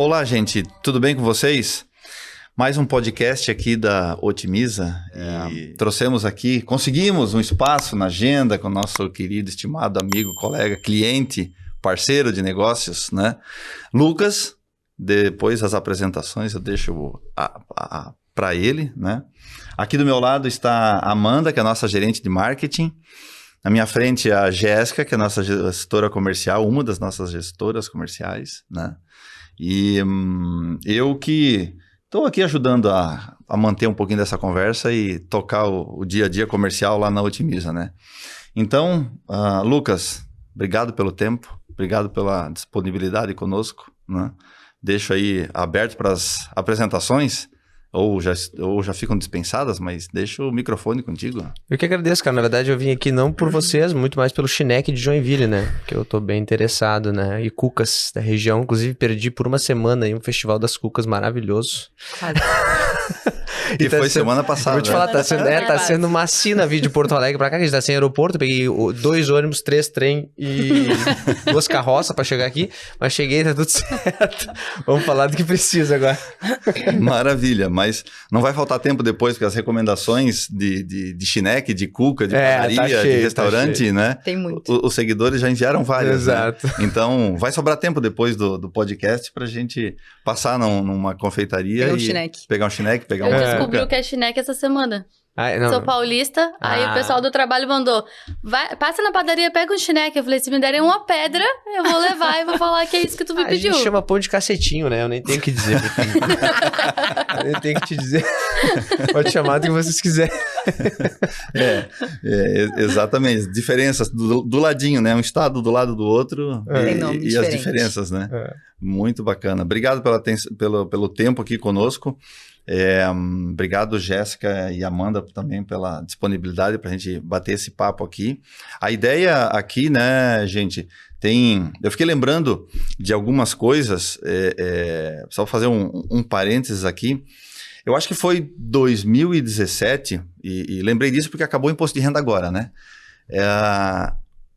Olá, gente, tudo bem com vocês? Mais um podcast aqui da Otimiza e trouxemos aqui, conseguimos um espaço na agenda com o nosso querido, estimado amigo, colega, cliente, parceiro de negócios, né? Lucas, depois das apresentações eu deixo para ele, né? Aqui do meu lado está a Amanda, que é a nossa gerente de marketing. Na minha frente a Jéssica, que é a nossa gestora comercial, uma das nossas gestoras comerciais, né? E eu que estou aqui ajudando a manter um pouquinho dessa conversa e tocar o dia a dia comercial lá na Otimiza, né? Então, Lucas, obrigado pelo tempo, obrigado pela disponibilidade conosco, né? Deixo aí aberto para as apresentações, ou já ficam dispensadas, mas deixo o microfone contigo. Eu que agradeço, cara. Na verdade, eu vim aqui não por vocês, muito mais pelo Chineque de Joinville, né? Que eu tô bem interessado, né? E cucas da região. Inclusive, perdi por uma semana aí um festival das cucas maravilhoso. E tá foi semana passada. Vou te falar, tá sendo uma sina vir de Porto Alegre pra cá, que a gente tá sem aeroporto. Peguei 2 ônibus, 3 trem e 2 carroças pra chegar aqui. Mas cheguei, tá tudo certo. Vamos falar do que precisa agora. Maravilha, mas não vai faltar tempo depois, porque as recomendações de chineque, de cuca, de padaria, tá cheio, de restaurante, né? Tem muito. Os seguidores já enviaram várias. Exato. Né? Então, vai sobrar tempo depois do podcast pra gente passar numa confeitaria pegar um chineque, pegar um descobriu que é chineque essa semana. Não. Sou paulista, aí o pessoal do trabalho mandou, passa na padaria, pega um chineque. Eu falei, se me derem uma pedra, eu vou levar e vou falar que é isso que tu me pediu. A gente chama pão de cacetinho, né? Eu nem tenho o que dizer. Eu nem tenho o que te dizer. Pode chamar do que vocês quiserem. Exatamente. Diferenças do ladinho, né? Um estado do lado do outro e as diferenças, né? Muito bacana. Obrigado pelo tempo aqui conosco. Obrigado, Jéssica e Amanda, também pela disponibilidade para a gente bater esse papo aqui. A ideia aqui, né, gente, eu fiquei lembrando de algumas coisas, só fazer um parênteses aqui. Eu acho que foi 2017, e lembrei disso porque acabou o imposto de renda agora, né?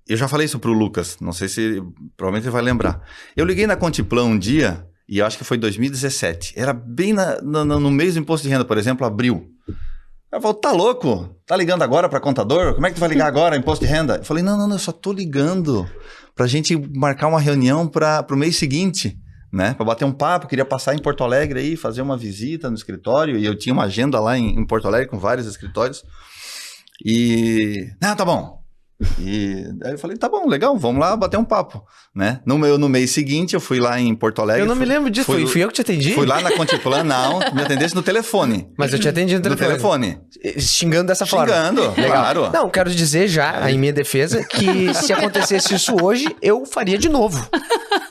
Eu já falei isso para o Lucas, não sei se provavelmente ele vai lembrar. Eu liguei na Contiplan um dia, e eu acho que foi 2017. Era bem no mês do imposto de renda, por exemplo, abril. Ela falou, tá louco? Tá ligando agora para contador? Como é que tu vai ligar agora, imposto de renda? Eu falei, não, eu só tô ligando pra gente marcar uma reunião para o mês seguinte, né? Para bater um papo, queria passar em Porto Alegre aí, fazer uma visita no escritório, e eu tinha uma agenda lá em Porto Alegre com vários escritórios. E... tá bom. E aí eu falei, tá bom, legal, vamos lá bater um papo, né? No mês seguinte, eu fui lá em Porto Alegre. Eu não me lembro disso, fui eu que te atendi? Fui lá na Contiplan, não, me atendesse no telefone. Mas eu te atendi no telefone. Xingando dessa forma. Xingando, claro. Não, quero dizer já, em minha defesa, que se acontecesse isso hoje, eu faria de novo.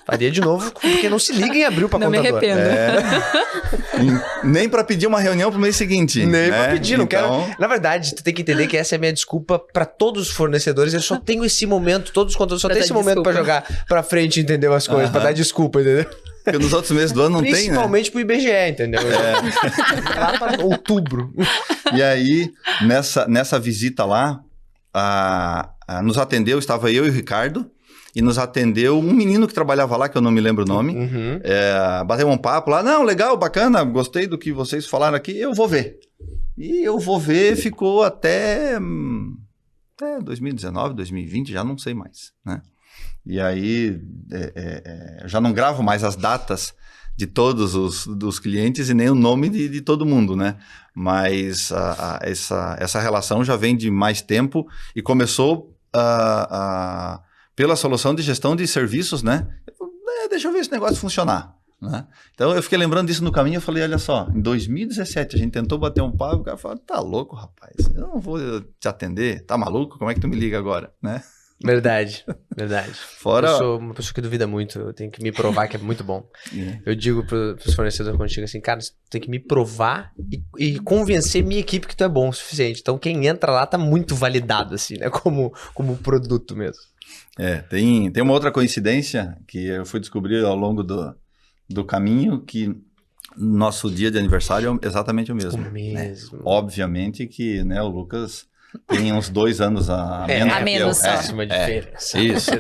Faria de novo, porque não se liga em abril pra não contador. Me arrependo. Nem pra pedir uma reunião pro mês seguinte. Nem pra pedir, não quero. Na verdade, tu tem que entender que essa é a minha desculpa pra todos os fornecedores. Eu só tenho esse momento, todos os contadores só tem esse momento pra jogar pra frente, entendeu? As coisas, pra dar desculpa, entendeu? Porque nos outros meses do ano não tem, né? Principalmente pro IBGE, entendeu? Lá pra outubro. E aí, nessa visita lá, nos atendeu, estava eu e o Ricardo, e nos atendeu um menino que trabalhava lá, que eu não me lembro o nome. Bateu um papo lá, não, legal, bacana, gostei do que vocês falaram aqui, eu vou ver. E eu vou ver, ficou até 2019, 2020, já não sei mais, né? E aí, já não gravo mais as datas de todos os clientes e nem o nome de todo mundo, né? Mas essa relação já vem de mais tempo e começou pela solução de gestão de serviços, né? Deixa eu ver esse negócio funcionar, né? Então, eu fiquei lembrando disso no caminho, eu falei, olha só, em 2017 a gente tentou bater um papo, o cara falou, tá louco, rapaz, eu não vou te atender, tá maluco? Como é que tu me liga agora, né? Verdade. Fora... Eu sou uma pessoa que duvida muito, eu tenho que me provar que é muito bom. Eu digo pros fornecedores contigo assim, cara, você tem que me provar e convencer minha equipe que tu é bom o suficiente. Então quem entra lá tá muito validado, assim, né? Como produto mesmo. Tem uma outra coincidência que eu fui descobrir ao longo do caminho, que nosso dia de aniversário é exatamente o mesmo. Né? Obviamente que, né, o Lucas tem uns 2 anos a menos. A menos só. Uma diferença. Isso.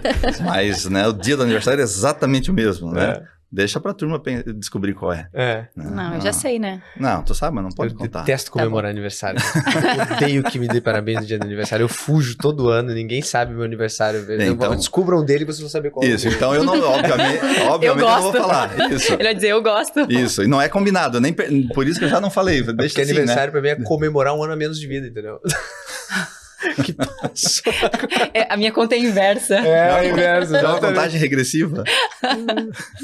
Mas, né, o dia do aniversário é exatamente o mesmo, né? Deixa pra turma descobrir qual é. Não, eu já sei, né? Não, tu sabe, mas não pode contar. Eu detesto comemorar aniversário. Eu odeio que me dê parabéns no dia do aniversário. Eu fujo todo ano, ninguém sabe meu aniversário. Então, descubram dele e vocês vão saber qual é. Isso, então eu não, obviamente eu não vou falar. Isso. Ele vai dizer, eu gosto. Isso, e não é combinado, por isso que eu já não falei. Deixa porque assim, aniversário né? pra mim é comemorar um ano a menos de vida, entendeu? Que passou. A minha conta é inversa. É inversa. É uma contagem regressiva.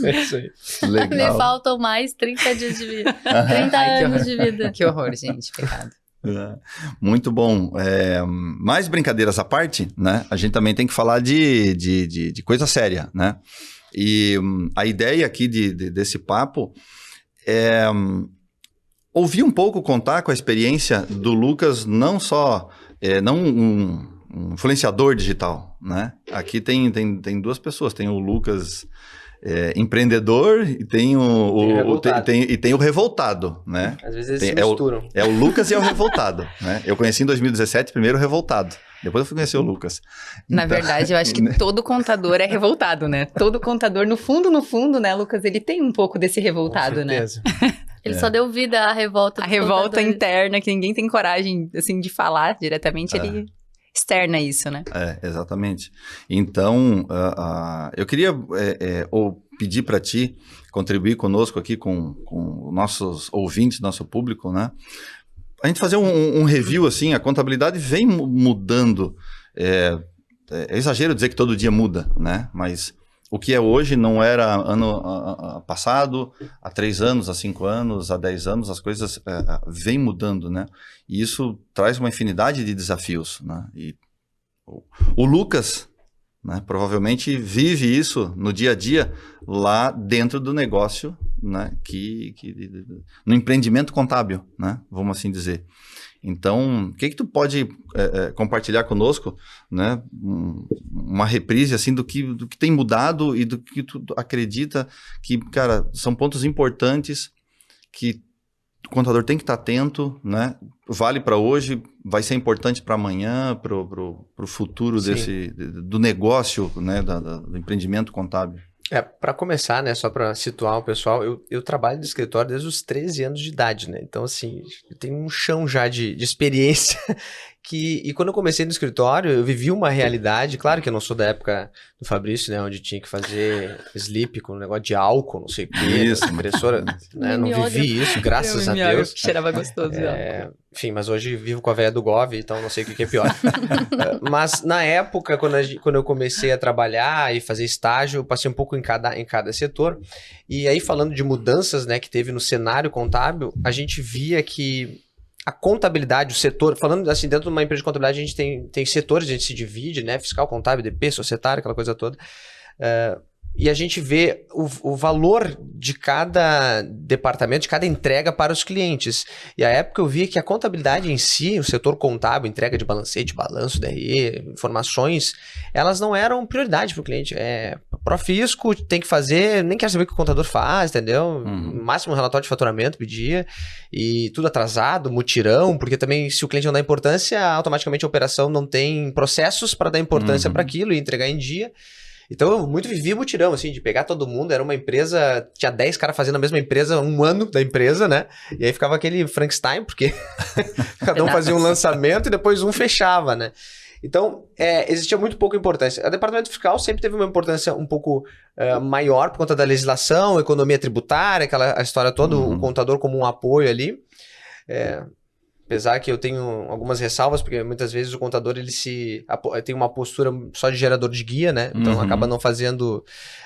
É isso aí. Legal. Me faltam mais 30 dias de vida. 30 anos de vida. Que horror, gente. Pecado. Muito bom. Mais brincadeiras à parte, né? A gente também tem que falar de coisa séria, né? E a ideia aqui desse papo é ouvir um pouco, contar com a experiência do Lucas, não só não um influenciador digital, né? Aqui tem duas pessoas, tem o Lucas empreendedor e tem o revoltado, né? Às vezes eles se misturam. É o Lucas e é o revoltado, né? Eu conheci em 2017 primeiro o revoltado, depois eu fui conhecer o Lucas. Na verdade, eu acho que todo contador é revoltado, né? Todo contador, no fundo, né, Lucas, ele tem um pouco desse revoltado, né? Ele só deu vida à revolta. A revolta interna, que ninguém tem coragem, assim, de falar diretamente, ele externa isso, né? Exatamente. Então, eu queria pedir para ti contribuir conosco aqui com nossos ouvintes, nosso público, né? A gente fazer um review, assim, a contabilidade vem mudando. É exagero dizer que todo dia muda, né? Mas o que é hoje não era ano passado, há 3 anos, há 5 anos, há 10 anos, as coisas vêm mudando, né? E isso traz uma infinidade de desafios, né? E o Lucas, né, provavelmente vive isso no dia a dia lá dentro do negócio, né, no empreendimento contábil, né, vamos assim dizer. Então, o que tu pode compartilhar conosco, né, uma reprise assim do que tem mudado e do que tu acredita que, cara, são pontos importantes que o contador tem que estar atento, né? Vale para hoje, vai ser importante para amanhã, para o futuro do negócio, né, do empreendimento contábil. Para começar, né, só para situar o pessoal, eu trabalho no escritório desde os 13 anos de idade, né? Então, assim, eu tenho um chão já de experiência e quando eu comecei no escritório, eu vivi uma realidade, claro que eu não sou da época do Fabrício, né, onde tinha que fazer sleep com um negócio de álcool, não sei o quê, impressora, né, não vivi isso, graças a Deus. Cheirava gostoso. Enfim, mas hoje vivo com a velha do Gov, então não sei o que é pior. Mas na época, quando eu comecei a trabalhar e fazer estágio, eu passei um pouco em cada setor, e aí falando de mudanças, né, que teve no cenário contábil, a gente via que a contabilidade, o setor, falando assim, dentro de uma empresa de contabilidade, a gente tem setores, a gente se divide, né? Fiscal, contábil, DP, societário, aquela coisa toda. E a gente vê o valor de cada departamento, de cada entrega para os clientes. E a época eu vi que a contabilidade em si, o setor contábil, entrega de balancete, balanço, DRE, informações, elas não eram prioridade para o cliente. Profisco tem que fazer, nem quer saber o que o contador faz, entendeu? Máximo relatório de faturamento pedia, e tudo atrasado, mutirão, porque também se o cliente não dá importância, automaticamente a operação não tem processos para dar importância para aquilo e entregar em dia. Então eu muito vivia mutirão, assim, de pegar todo mundo, era uma empresa, tinha 10 caras fazendo a mesma empresa, um ano da empresa, né? E aí ficava aquele Frankenstein, porque cada um fazia um lançamento e depois um fechava, né? Então, existia muito pouca importância. O departamento fiscal sempre teve uma importância um pouco maior por conta da legislação, economia tributária, a história toda, o contador como um apoio ali. Apesar que eu tenho algumas ressalvas, porque muitas vezes o contador ele tem uma postura só de gerador de guia, né? Então acaba não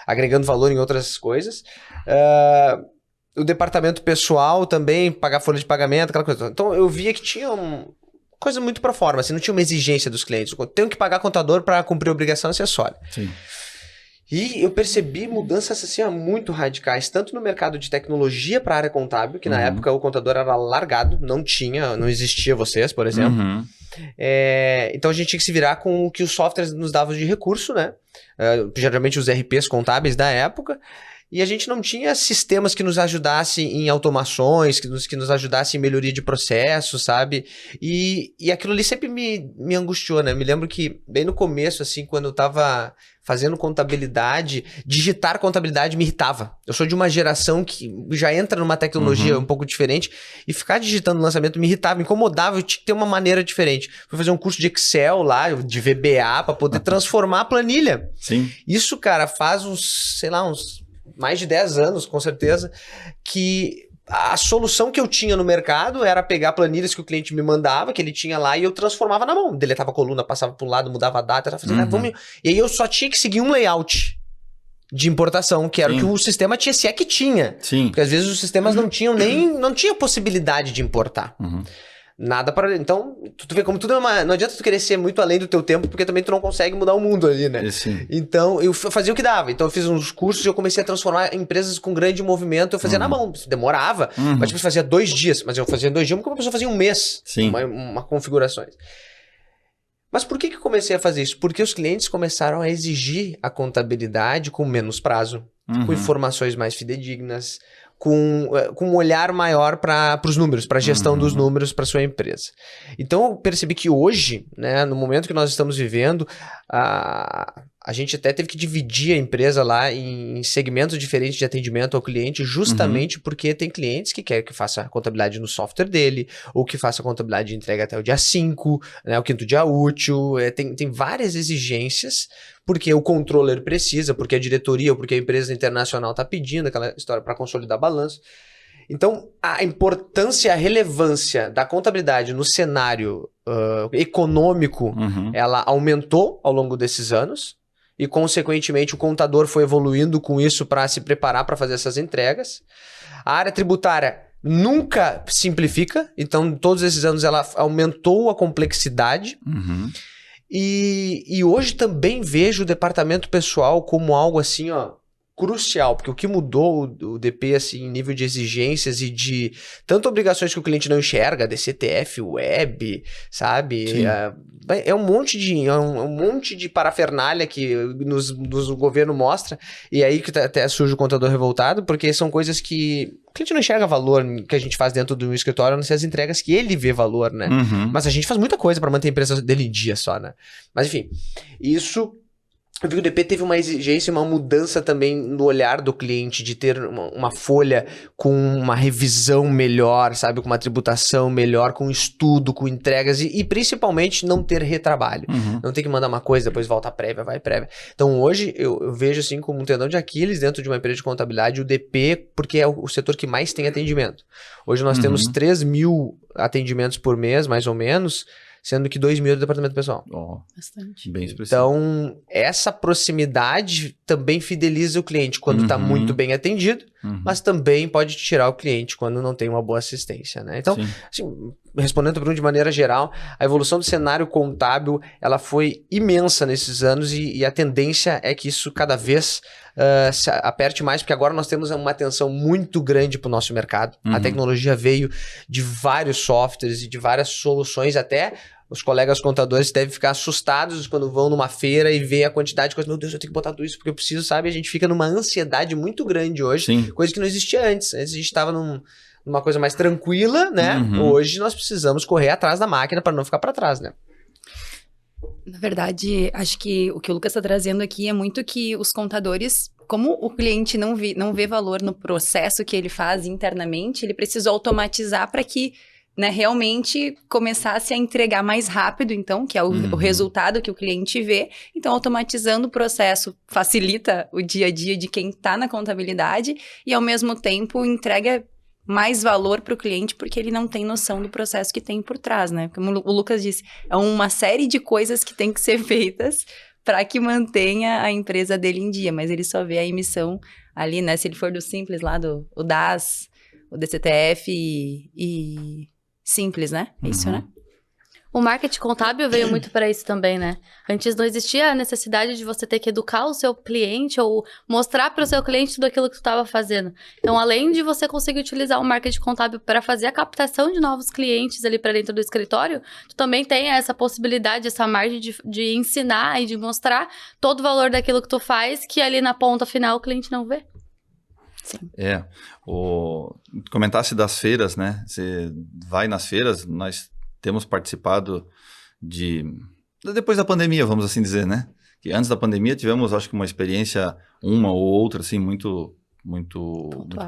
agregando valor em outras coisas. O departamento pessoal também, pagar folha de pagamento, aquela coisa. Então eu via que tinha coisa muito pro forma, assim, não tinha uma exigência dos clientes. Eu tenho que pagar contador para cumprir a obrigação acessória. Sim. E eu percebi mudanças assim, muito radicais, tanto no mercado de tecnologia para a área contábil, que na época o contador era largado, não existia vocês, por exemplo. Então a gente tinha que se virar com o que os softwares nos davam de recurso, né? Geralmente os RPs contábeis da época. E a gente não tinha sistemas que nos ajudassem em automações, que nos ajudassem em melhoria de processo, sabe? E aquilo ali sempre me angustiou, né? Me lembro que bem no começo, assim, quando eu tava fazendo contabilidade, digitar contabilidade me irritava. Eu sou de uma geração que já entra numa tecnologia um pouco diferente e ficar digitando lançamento me irritava, me incomodava, eu tinha que ter uma maneira diferente. Fui fazer um curso de Excel lá, de VBA, para poder transformar a planilha. Sim. Isso, cara, faz uns mais de 10 anos, com certeza, que a solução que eu tinha no mercado era pegar planilhas que o cliente me mandava, que ele tinha lá, e eu transformava na mão. Deletava a coluna, passava para um lado, mudava a data, fazia, e aí eu só tinha que seguir um layout de importação, que era o que o sistema tinha, se é que tinha. Sim. Porque às vezes os sistemas não tinham não tinha possibilidade de importar. Nada para... Então, tu vê como tudo é uma... Não adianta tu querer ser muito além do teu tempo, porque também tu não consegue mudar o mundo ali, né? Sim. Então, eu fazia o que dava. Então, eu fiz uns cursos e eu comecei a transformar empresas com grande movimento. Eu fazia na mão. Demorava. Mas, tipo, fazia 2 dias. Mas eu fazia 2 dias porque uma pessoa fazia um mês. Sim. Uma configurações. Mas por que eu comecei a fazer isso? Porque os clientes começaram a exigir a contabilidade com menos prazo, com informações mais fidedignas, com um olhar maior para os números, para a gestão dos números para sua empresa. Então, eu percebi que hoje, né, no momento que nós estamos vivendo, a gente até teve que dividir a empresa lá em segmentos diferentes de atendimento ao cliente, justamente porque tem clientes que querem que faça a contabilidade no software dele, ou que faça a contabilidade de entrega até o dia 5, né, o 5º dia útil. Tem várias exigências, porque o controller precisa, porque a diretoria ou porque a empresa internacional está pedindo aquela história para consolidar balanço. Então, a importância e a relevância da contabilidade no cenário econômico, ela aumentou ao longo desses anos e, consequentemente, o contador foi evoluindo com isso para se preparar para fazer essas entregas. A área tributária nunca simplifica, então, todos esses anos ela aumentou a complexidade. E hoje também vejo o departamento pessoal como algo assim, ó, crucial, porque o que mudou o DP, assim, em nível de exigências e de tanto obrigações que o cliente não enxerga, DCTF, web, sabe? É um monte de parafernália que o governo mostra, e aí que até surge o contador revoltado, porque são coisas que o cliente não enxerga valor que a gente faz dentro do escritório, a não ser as entregas que ele vê valor, né? Mas a gente faz muita coisa para manter a empresa dele em dia só, né? Mas enfim, isso... Eu vi que o DP teve uma exigência, uma mudança também no olhar do cliente, de ter uma folha com uma revisão melhor, sabe? Com uma tributação melhor, com estudo, com entregas e principalmente não ter retrabalho. Não ter que mandar uma coisa, depois volta a prévia, vai prévia. Então hoje eu vejo assim como um tendão de Aquiles dentro de uma empresa de contabilidade, o DP, porque é o setor que mais tem atendimento. Hoje nós temos 3.000 atendimentos por mês, mais ou menos, sendo que 2.000 é do departamento pessoal. Bastante. Bem expressivo. Então, essa proximidade também fideliza o cliente quando está muito bem atendido, mas também pode tirar o cliente quando não tem uma boa assistência, né? Então, assim, respondendo para de maneira geral, a evolução do cenário contábil, ela foi imensa nesses anos e a tendência é que isso cada vez se aperte mais, porque agora nós temos uma atenção muito grande para o nosso mercado. A tecnologia veio de vários softwares e de várias soluções, até os colegas contadores devem ficar assustados quando vão numa feira e vê a quantidade de coisas. Meu Deus, eu tenho que botar tudo isso porque eu preciso, sabe? A gente fica numa ansiedade muito grande hoje, coisa que não existia antes. Antes a gente estava numa coisa mais tranquila, né? Hoje nós precisamos correr atrás da máquina para não ficar para trás, né? Na verdade, acho que o que o Lucas está trazendo aqui é muito que os contadores, como o cliente não vê valor no processo que ele faz internamente, ele precisa automatizar para que, né, realmente começasse a entregar mais rápido, então, que é o resultado que o cliente vê. Então, automatizando o processo facilita o dia a dia de quem está na contabilidade e, ao mesmo tempo, entrega mais valor para o cliente, porque ele não tem noção do processo que tem por trás, né? Como o Lucas disse, é uma série de coisas que tem que ser feitas para que mantenha a empresa dele em dia, mas ele só vê a emissão ali, né? Se ele for do Simples lá, o DAS, o DCTF e Simples, né? É isso, né? O marketing contábil veio muito para isso também, né? Antes não existia a necessidade de você ter que educar o seu cliente ou mostrar para o seu cliente tudo aquilo que tu estava fazendo. Então, além de você conseguir utilizar o marketing contábil para fazer a captação de novos clientes ali para dentro do escritório, tu também tem essa possibilidade, essa margem de ensinar e de mostrar todo o valor daquilo que tu faz, que ali na ponta final o cliente não vê. Sim. Comentasse das feiras, né? Você vai nas feiras, nós temos participado depois da pandemia, vamos assim dizer, né? Que antes da pandemia tivemos, acho que uma experiência, uma ou outra, assim, muito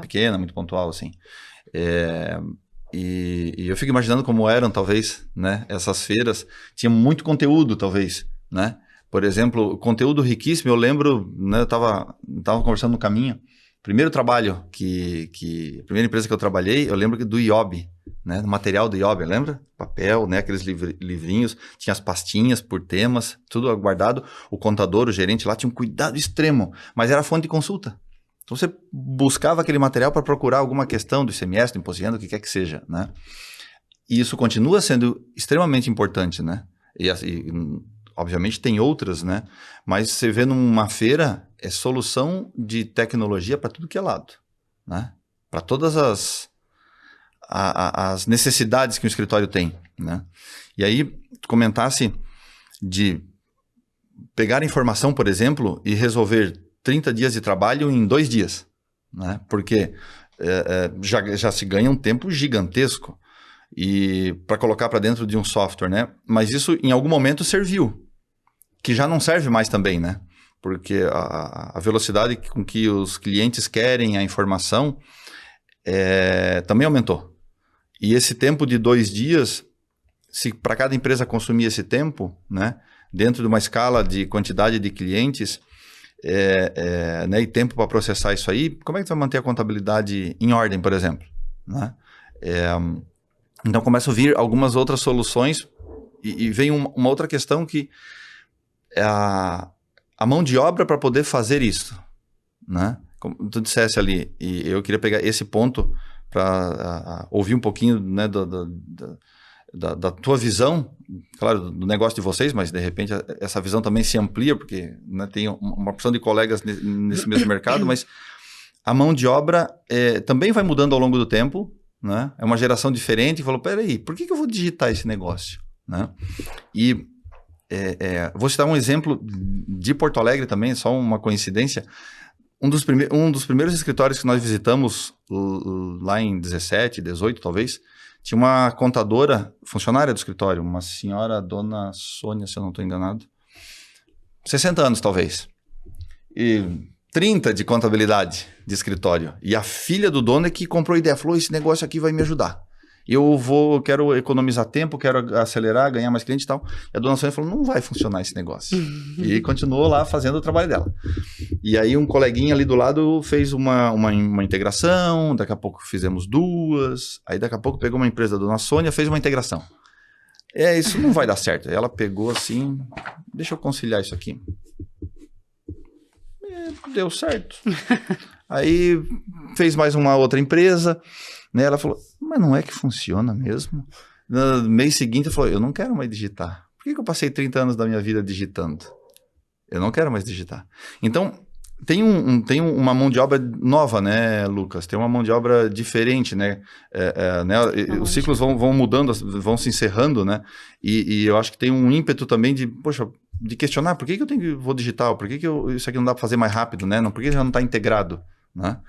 pequena, muito pontual, assim. E eu fico imaginando como eram, talvez, né? Essas feiras. Tinha muito conteúdo, talvez, né? Por exemplo, conteúdo riquíssimo. Eu lembro, né? Eu tava conversando no caminho. Primeiro trabalho a primeira empresa que eu trabalhei, eu lembro do IOB, né? Do material do IOB, lembra? Papel, né? Aqueles livrinhos, tinha as pastinhas por temas, tudo guardado. O contador, o gerente lá tinha um cuidado extremo, mas era fonte de consulta. Então você buscava aquele material para procurar alguma questão do ICMS, do imposto de renda, o que quer que seja, né? E isso continua sendo extremamente importante, né? E obviamente tem outras, né? Mas você vê numa feira, é solução de tecnologia para tudo que é lado, né? Para todas as necessidades que o escritório tem, né? E aí, tu comentasse de pegar informação, por exemplo, e resolver 30 dias de trabalho em 2 dias, né? Porque já se ganha um tempo gigantesco e para colocar para dentro de um software, né? Mas isso em algum momento serviu, que já não serve mais também, né? Porque a velocidade com que os clientes querem a informação também aumentou. E esse tempo de 2 dias, se para cada empresa consumir esse tempo, né? Dentro de uma escala de quantidade de clientes, né, e tempo para processar isso aí, como é que tu vai manter a contabilidade em ordem, por exemplo, né? Então começam a vir algumas outras soluções e vem uma outra questão que é a mão de obra para poder fazer isso, né? Como tu dissesse ali, e eu queria pegar esse ponto para ouvir um pouquinho, né, da tua visão, claro, do negócio de vocês, mas de repente essa visão também se amplia, porque, né, tem uma opção de colegas nesse mesmo mercado, mas a mão de obra também vai mudando ao longo do tempo, né? É uma geração diferente, e falou, peraí, por que eu vou digitar esse negócio, né? E vou citar um exemplo de Porto Alegre também, só uma coincidência. Um dos primeiros escritórios que nós visitamos lá em 17, 18 talvez, tinha uma contadora, funcionária do escritório, uma senhora, dona Sônia, se eu não estou enganado, 60 anos talvez, e 30 de contabilidade de escritório. E a filha do dono é que comprou a ideia, falou, esse negócio aqui vai me ajudar. Quero economizar tempo, quero acelerar, ganhar mais cliente e tal. E a dona Sônia falou, não vai funcionar esse negócio. E continuou lá fazendo o trabalho dela. E aí um coleguinha ali do lado fez uma integração, daqui a pouco fizemos 2, aí daqui a pouco pegou uma empresa da dona Sônia, fez uma integração. Isso não vai dar certo. Ela pegou assim, deixa eu conciliar isso aqui. Deu certo. Aí fez mais uma outra empresa, né? Ela falou, mas não é que funciona mesmo? No mês seguinte, ela falou, eu não quero mais digitar. Por que eu passei 30 anos da minha vida digitando? Eu não quero mais digitar. Então, tem uma mão de obra nova, né, Lucas? Tem uma mão de obra diferente, né? Né? Os ciclos vão mudando, vão se encerrando, né? E eu acho que tem um ímpeto também de questionar por que eu vou digital? Por que isso aqui não dá para fazer mais rápido, né? Por que já não está integrado, né?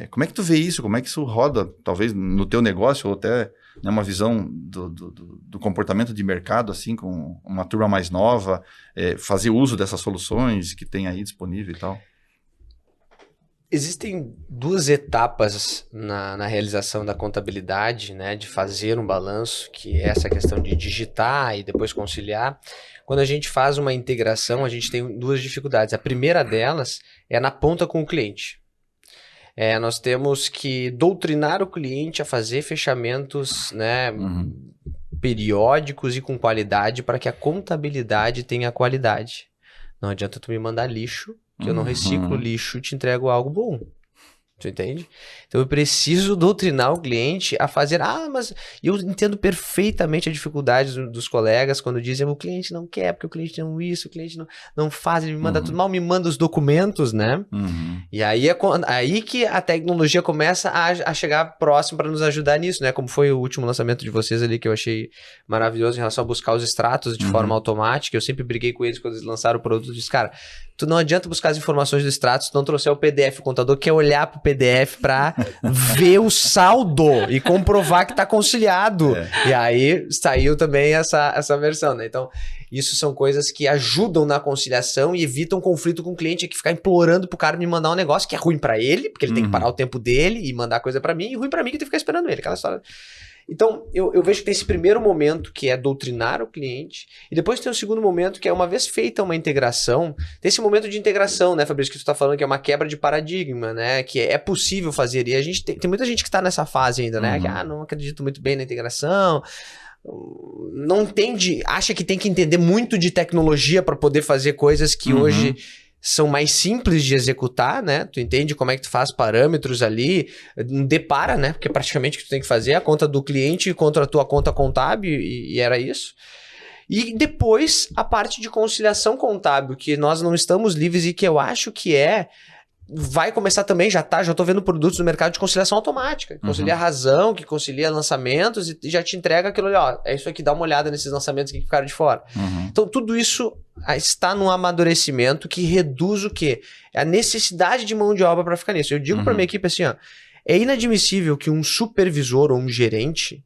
Como é que tu vê isso? Como é que isso roda, talvez, no teu negócio, ou até, né, uma visão do comportamento de mercado, assim, com uma turma mais nova, fazer uso dessas soluções que tem aí disponível e tal? Existem 2 etapas na realização da contabilidade, né, de fazer um balanço, que é essa questão de digitar e depois conciliar. Quando a gente faz uma integração, a gente tem 2 dificuldades. A primeira delas é na ponta com o cliente. Nós temos que doutrinar o cliente a fazer fechamentos, né, periódicos e com qualidade para que a contabilidade tenha qualidade. Não adianta tu me mandar lixo, que eu não reciclo lixo e te entrego algo bom. Tu entende? Então eu preciso doutrinar o cliente a fazer... mas eu entendo perfeitamente a dificuldade dos colegas quando dizem o cliente não quer, porque o cliente não isso, o cliente não faz, ele me manda tudo mal, me manda os documentos, né? E aí que a tecnologia começa a chegar próximo para nos ajudar nisso, né? Como foi o último lançamento de vocês ali, que eu achei maravilhoso em relação a buscar os extratos de forma automática. Eu sempre briguei com eles quando eles lançaram o produto. Eu disse, cara, tu não adianta buscar as informações do extrato se tu não trouxer o PDF. O contador quer olhar pro PDF pra ver o saldo e comprovar que tá conciliado. E aí saiu também essa versão, né? Então, isso são coisas que ajudam na conciliação e evitam conflito com o cliente, que ficar implorando pro cara me mandar um negócio que é ruim pra ele, porque ele tem que parar o tempo dele e mandar coisa pra mim, e ruim pra mim que eu tenho que ficar esperando ele, aquela história. Então, eu vejo que tem esse primeiro momento que é doutrinar o cliente, e depois tem o segundo momento que é, uma vez feita uma integração, tem esse momento de integração, né, Fabrício, que tu tá falando que é uma quebra de paradigma, né, que é possível fazer, e a gente tem muita gente que tá nessa fase ainda, né, que, não acredito muito bem na integração, não entende, acha que tem que entender muito de tecnologia para poder fazer coisas que hoje são mais simples de executar, né? Tu entende como é que tu faz parâmetros ali, depara, né? Porque praticamente o que tu tem que fazer é a conta do cliente contra a tua conta contábil e era isso. E depois a parte de conciliação contábil, que nós não estamos livres e que eu acho que vai começar também, já tô vendo produtos no mercado de conciliação automática, que concilia razão, que concilia lançamentos e já te entrega aquilo ali, ó, é isso aqui, dá uma olhada nesses lançamentos que ficaram de fora. Então tudo isso está num amadurecimento que reduz o quê? A necessidade de mão de obra para ficar nisso. Eu digo para minha equipe assim, ó, é inadmissível que um supervisor ou um gerente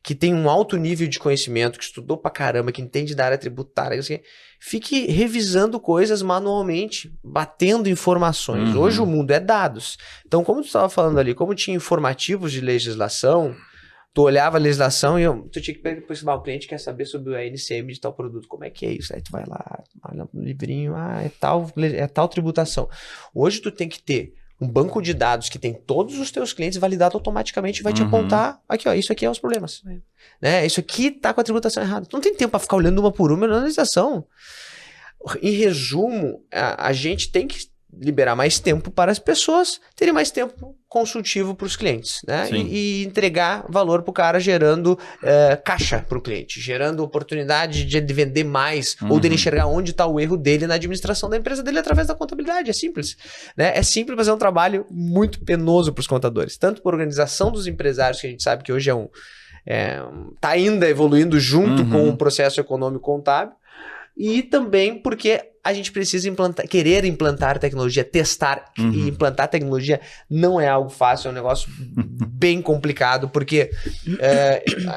que tem um alto nível de conhecimento, que estudou pra caramba, que entende da área tributária, assim, fique revisando coisas manualmente, batendo informações. Hoje o mundo é dados. Então, como tu estava falando ali, como tinha informativos de legislação, tu olhava a legislação e tu tinha que perguntar, o cliente quer saber sobre o NCM de tal produto, como é que é isso? Aí tu vai lá, olha no livrinho, é tal tributação. Hoje tu tem que ter um banco de dados que tem todos os teus clientes validado automaticamente e vai te apontar, aqui ó, isso aqui é os problemas. Né? Isso aqui tá com a tributação errada. Tu não tem tempo para ficar olhando uma por uma na legislação. Em resumo, a gente tem que liberar mais tempo para as pessoas terem mais tempo consultivo para os clientes, né? E entregar valor para o cara, gerando caixa para o cliente, gerando oportunidade de vender mais ou dele enxergar onde está o erro dele na administração da empresa dele através da contabilidade. É simples, né? É simples, mas é um trabalho muito penoso para os contadores, tanto por organização dos empresários, que a gente sabe que hoje tá ainda evoluindo junto com o processo econômico contábil, e também porque a gente precisa querer implantar tecnologia, testar e implantar tecnologia não é algo fácil, é um negócio bem complicado, porque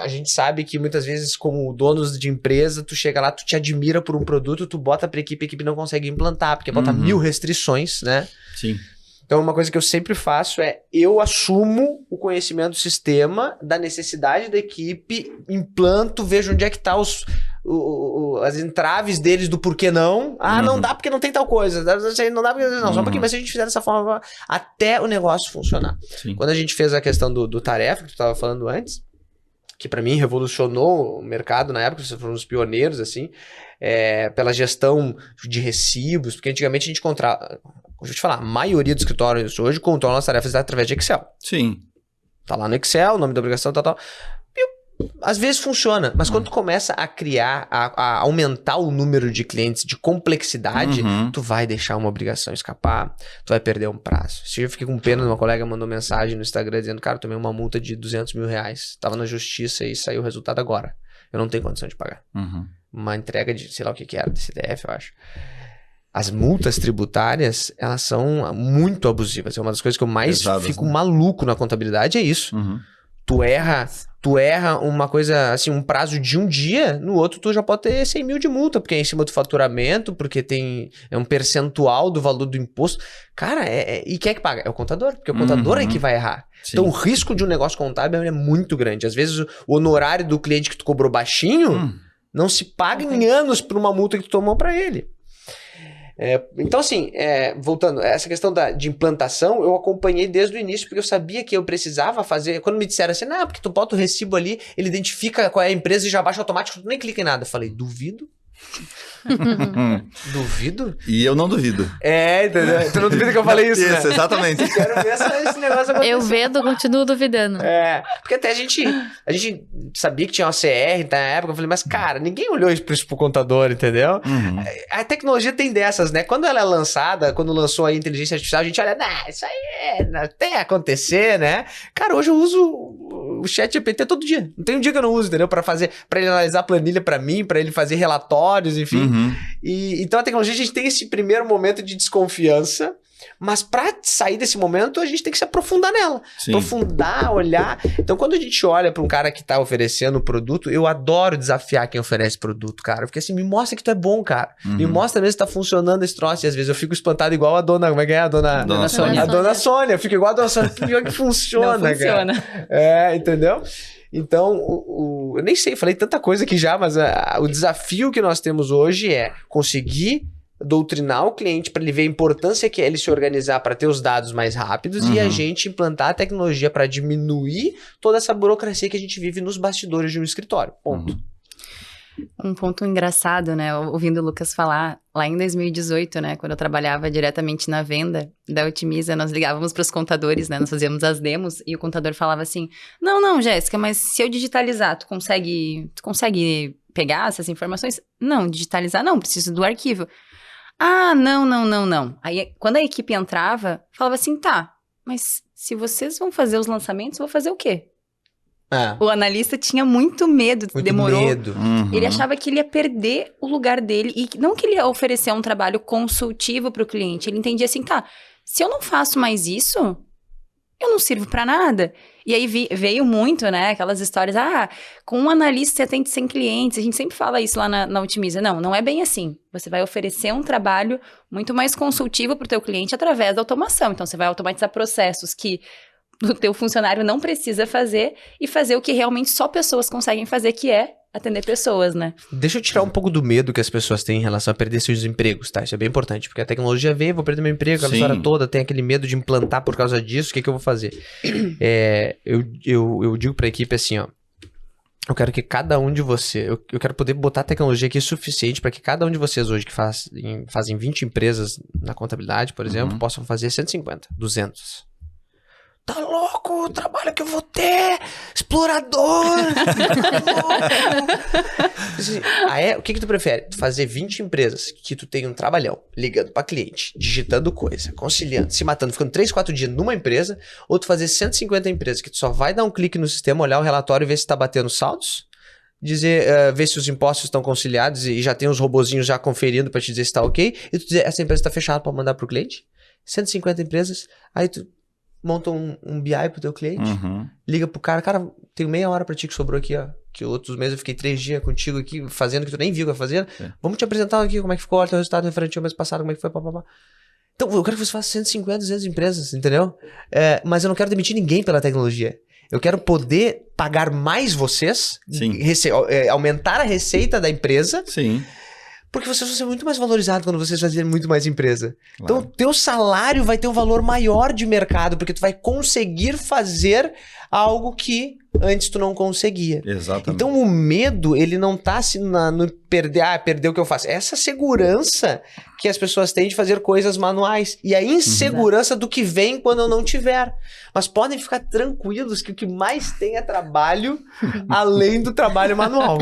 a gente sabe que muitas vezes, como donos de empresa, tu chega lá, tu te admira por um produto, tu bota pra equipe, a equipe não consegue implantar, porque bota 1000 restrições, né? Sim. Então, uma coisa que eu sempre faço eu assumo o conhecimento do sistema, da necessidade da equipe, implanto, vejo onde é que tá as entraves deles do porquê não. Não dá porque não tem tal coisa. Não dá porque não. Só um pouquinho, mas se a gente fizer dessa forma, até o negócio funcionar. Sim. Quando a gente fez a questão do tarefa, que tu estava falando antes, que para mim revolucionou o mercado na época, vocês foram os pioneiros, assim, pela gestão de recibos, porque antigamente a gente encontrava... Deixa eu te falar, a maioria dos escritórios hoje controla as tarefas através de Excel. Sim. Tá lá no Excel, nome da obrigação, tal. E, às vezes funciona, mas quando tu começa a criar, a aumentar o número de clientes, de complexidade, tu vai deixar uma obrigação escapar, tu vai perder um prazo. Se eu fiquei com pena, uma colega mandou mensagem no Instagram dizendo, cara, eu tomei uma multa de 200 mil reais, tava na justiça e saiu o resultado agora. Eu não tenho condição de pagar. Uma entrega de, sei lá o que era, de CDF, eu acho. As multas tributárias, elas são muito abusivas. É uma das coisas que eu mais fico maluco na contabilidade, é isso. Tu erra uma coisa, assim, um prazo de um dia, no outro tu já pode ter 100 mil de multa, porque é em cima do faturamento, porque é um percentual do valor do imposto. Cara, e quem é que paga? É o contador, porque o contador é que vai errar. Sim. Então o risco de um negócio contábil é muito grande. Às vezes o honorário do cliente que tu cobrou baixinho não se paga em anos por uma multa que tu tomou para ele. Então, assim, voltando, essa questão de implantação, eu acompanhei desde o início, porque eu sabia que eu precisava fazer. Quando me disseram assim, porque tu bota o recibo ali, ele identifica qual é a empresa e já baixa automático, tu nem clica em nada. Eu falei, duvido. Duvido? E eu não duvido. Entendeu? Tu não duvida que eu falei isso, né? Isso, exatamente. Eu quero ver esse negócio acontecer. Eu vedo, continuo duvidando. Porque até a gente sabia que tinha uma CR na época, eu falei, mas cara, ninguém olhou isso pro contador, entendeu? A tecnologia tem dessas, né? Quando ela é lançada, quando lançou a inteligência artificial, a gente olha, isso aí até acontecer, né? Cara, hoje eu uso o ChatGPT todo dia. Não tem um dia que eu não uso, entendeu? Pra ele analisar a planilha pra mim, pra ele fazer relatórios, enfim. Então a tecnologia, a gente tem esse primeiro momento de desconfiança, Mas para sair desse momento, a gente tem que se aprofundar nela. Sim. Aprofundar, olhar. Então, quando a gente olha para um cara que tá oferecendo produto, eu adoro desafiar quem oferece produto, cara. Porque assim, me mostra que tu é bom, cara. Me mostra mesmo que tá funcionando esse troço. E às vezes eu fico espantado igual a dona... Como é que é? A dona Sônia. A dona Sônia. Eu fico igual a dona Sônia. Pior que funciona, Não funciona. Cara. Entendeu? Então, eu nem sei, falei tanta coisa aqui já, mas o desafio que nós temos hoje é conseguir doutrinar o cliente para ele ver a importância que é ele se organizar para ter os dados mais rápidos e a gente implantar a tecnologia para diminuir toda essa burocracia que a gente vive nos bastidores de um escritório. Ponto. Um ponto engraçado, né? Ouvindo o Lucas falar, lá em 2018, né? Quando eu trabalhava diretamente na venda da Otimiza, nós ligávamos para os contadores, né? Nós fazíamos as demos e o contador falava assim, não, Jéssica, mas se eu digitalizar, tu consegue pegar essas informações? Não, digitalizar não, preciso do arquivo. Ah, não. Aí, quando a equipe entrava, falava assim, tá, mas se vocês vão fazer os lançamentos, vou fazer o quê? O analista tinha muito medo, demorou. Ele achava que ele ia perder o lugar dele e não que ele ia oferecer um trabalho consultivo para o cliente. Ele entendia assim, tá, se eu não faço mais isso, eu não sirvo para nada. E aí veio muito, né, aquelas histórias, com um analista você atende 100 clientes, a gente sempre fala isso lá na Otimiza. Não é bem assim. Você vai oferecer um trabalho muito mais consultivo para o teu cliente através da automação. Então, você vai automatizar processos que o teu funcionário não precisa fazer e fazer o que realmente só pessoas conseguem fazer, que é atender pessoas, né? Deixa eu tirar um pouco do medo que as pessoas têm em relação a perder seus empregos, tá? Isso é bem importante, porque a tecnologia veio, vou perder meu emprego, aquela história toda, tem aquele medo de implantar por causa disso, o que eu vou fazer? Eu digo pra equipe assim, ó, eu quero que cada um de vocês, eu quero poder botar tecnologia aqui suficiente para que cada um de vocês hoje que fazem 20 empresas na contabilidade, por exemplo, possam fazer 150, 200. Tá louco o trabalho que eu vou ter, explorador. O que tu prefere? Tu fazer 20 empresas que tu tem um trabalhão, ligando pra cliente, digitando coisa, conciliando, se matando, ficando 3, 4 dias numa empresa, ou tu fazer 150 empresas que tu só vai dar um clique no sistema, olhar o relatório e ver se tá batendo saldos, ver se os impostos estão conciliados e já tem os robozinhos já conferindo pra te dizer se tá ok, e tu dizer, essa empresa tá fechada pra mandar pro cliente? 150 empresas, aí tu monta um BI pro teu cliente, liga pro cara, tenho meia hora pra ti que sobrou aqui, ó, que outros meses eu fiquei 3 dias contigo aqui, fazendo que tu nem viu que eu fazendo, vamos te apresentar aqui como é que ficou, olha o teu resultado referente ao mês passado, como é que foi, papapá. Então, eu quero que você faça 150, 200 empresas, entendeu? Mas eu não quero demitir ninguém pela tecnologia. Eu quero poder pagar mais vocês, aumentar a receita da empresa, porque vocês vão ser muito mais valorizados quando vocês fazerem muito mais empresa. Claro. Então, teu salário vai ter um valor maior de mercado, porque tu vai conseguir fazer algo que antes tu não conseguia. Exatamente. Então, o medo, ele não tá assim no perder o que eu faço. Essa segurança que as pessoas têm de fazer coisas manuais. E a insegurança do que vem quando eu não tiver. Mas podem ficar tranquilos que o que mais tem é trabalho, além do trabalho manual.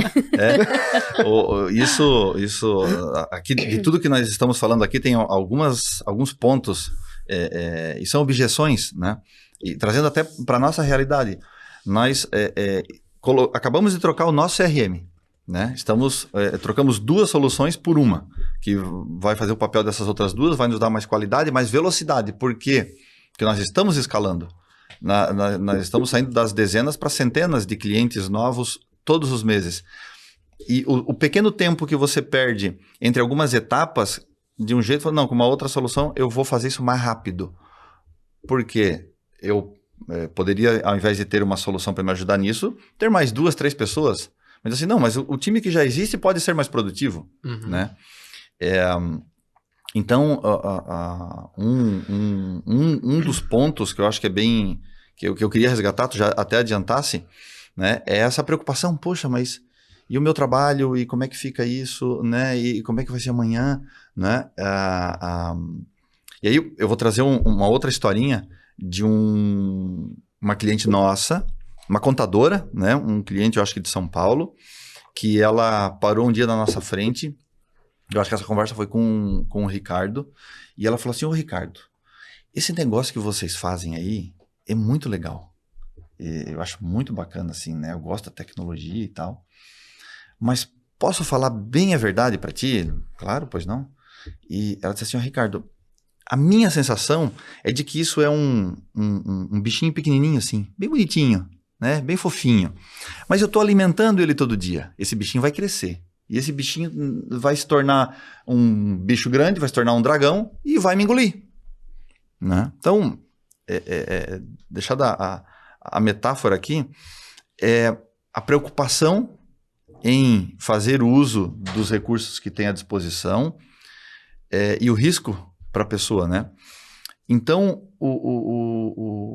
Isso aqui, de tudo que nós estamos falando aqui, tem alguns pontos e são objeções, né? E trazendo até para a nossa realidade. Nós acabamos de trocar o nosso CRM, né? Trocamos 2 soluções por uma, que vai fazer o papel dessas outras 2, vai nos dar mais qualidade, mais velocidade. Por quê? Porque nós estamos escalando. Nós estamos saindo das dezenas para centenas de clientes novos todos os meses. E o pequeno tempo que você perde entre algumas etapas, de um jeito, não, com uma outra solução, eu vou fazer isso mais rápido. Por quê? Eu poderia, ao invés de ter uma solução para me ajudar nisso, ter mais 2, 3 pessoas. Mas assim, não, mas o time que já existe pode ser mais produtivo, né? Então, um dos pontos que eu acho que é bem... que eu queria resgatar, tu já até adiantasse, né? É essa preocupação, poxa, mas e o meu trabalho? E como é que fica isso? Né? E como é que vai ser amanhã? Né? E aí eu vou trazer uma outra historinha de uma cliente nossa, uma contadora, né? Um cliente, eu acho que de São Paulo, que ela parou um dia na nossa frente. Eu acho que essa conversa foi com o Ricardo, e ela falou assim: ô Ricardo, esse negócio que vocês fazem aí é muito legal. Eu acho muito bacana, assim, né? Eu gosto da tecnologia e tal. Mas posso falar bem a verdade para ti? Claro, pois não. E ela disse assim: ó, Ricardo, a minha sensação é de que isso é um bichinho pequenininho assim, bem bonitinho, né? Bem fofinho. Mas eu estou alimentando ele todo dia. Esse bichinho vai crescer. E esse bichinho vai se tornar um bicho grande, vai se tornar um dragão e vai me engolir. Né? Então, deixada a metáfora aqui, a preocupação em fazer uso dos recursos que tem à disposição e o risco para a pessoa, né? Então,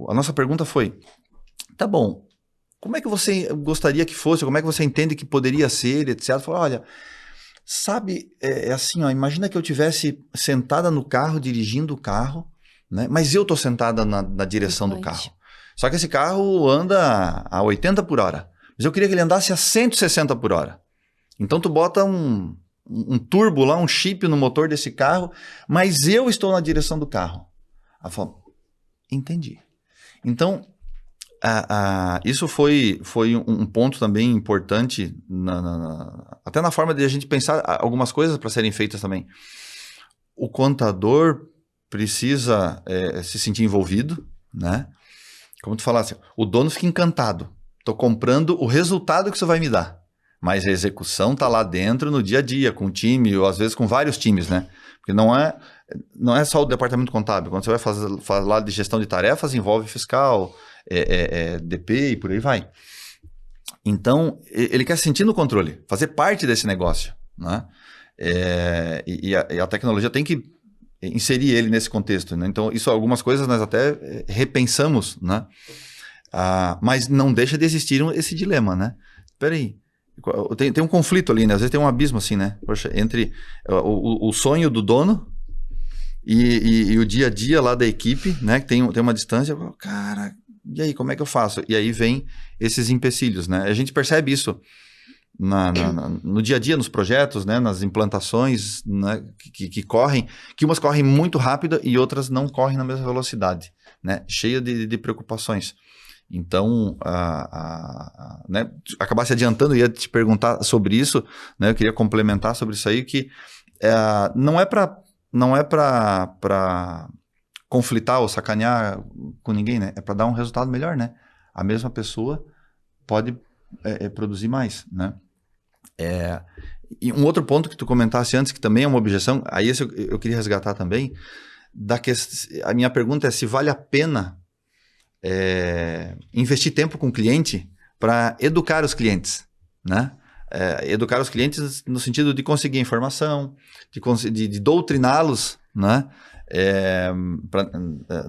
a nossa pergunta foi, tá bom, como é que você gostaria que fosse, como é que você entende que poderia ser, etc. Falou, olha, sabe, assim, ó, imagina que eu estivesse sentada no carro, dirigindo o carro, né? Mas eu estou sentada na direção do carro. Só que esse carro anda a 80 por hora. Mas eu queria que ele andasse a 160 por hora. Então tu bota um turbo lá, um chip no motor desse carro, mas eu estou na direção do carro. Ela falou, entendi. Então, isso foi um ponto também importante, até na forma de a gente pensar algumas coisas para serem feitas também. O contador precisa se sentir envolvido, né? Como tu falasse, o dono fica encantado. Estou comprando o resultado que isso vai me dar. Mas a execução está lá dentro no dia a dia, com o time, ou às vezes com vários times, né? Porque não é só o departamento contábil. Quando você vai falar de gestão de tarefas, envolve fiscal, DP e por aí vai. Então, ele quer sentir no controle, fazer parte desse negócio, né? E a tecnologia tem que inserir ele nesse contexto, né? Então, algumas coisas nós até repensamos, né? Mas não deixa de existir esse dilema, né? Espera aí, tem um conflito ali, né? Às vezes tem um abismo assim, né? Poxa, entre o sonho do dono e o dia a dia lá da equipe, né? Que tem uma distância. Cara, e aí, como é que eu faço? E aí vem esses empecilhos, né? A gente percebe isso no dia a dia, nos projetos, né? Nas implantações, né? que correm, que umas correm muito rápido e outras não correm na mesma velocidade, né? Cheia de preocupações. Então, né, acabar se adiantando, eu ia te perguntar sobre isso, né, eu queria complementar sobre isso aí, que não é para conflitar ou sacanear com ninguém, né, é para dar um resultado melhor, né, a mesma pessoa pode produzir mais, né. E um outro ponto que tu comentasse antes, que também é uma objeção, aí esse eu queria resgatar também, a minha pergunta é se vale a pena investir tempo com o cliente para educar os clientes, né? Educar os clientes no sentido de conseguir informação, de doutriná-los, né?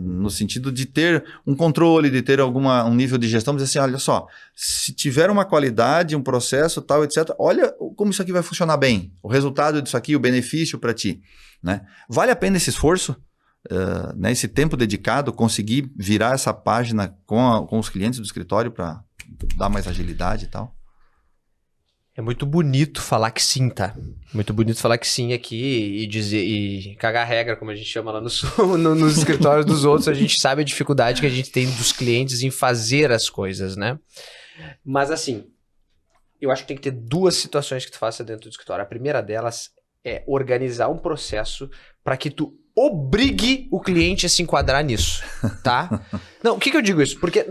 No sentido de ter um controle, de ter um nível de gestão, dizer assim, olha só, se tiver uma qualidade, um processo, tal, etc., olha como isso aqui vai funcionar bem, o resultado disso aqui, o benefício para ti, né? Vale a pena esse esforço? Né, esse tempo dedicado, conseguir virar essa página com os clientes do escritório para dar mais agilidade e tal? É muito bonito falar que sim, tá? Muito bonito falar que sim aqui e cagar regra, como a gente chama lá nos escritórios dos outros. A gente sabe a dificuldade que a gente tem dos clientes em fazer as coisas, né? Mas assim, eu acho que tem que ter duas situações que tu faça dentro do escritório. A primeira delas é organizar um processo para que tu obrigue o cliente a se enquadrar nisso, tá? Não, o que eu digo isso? Porque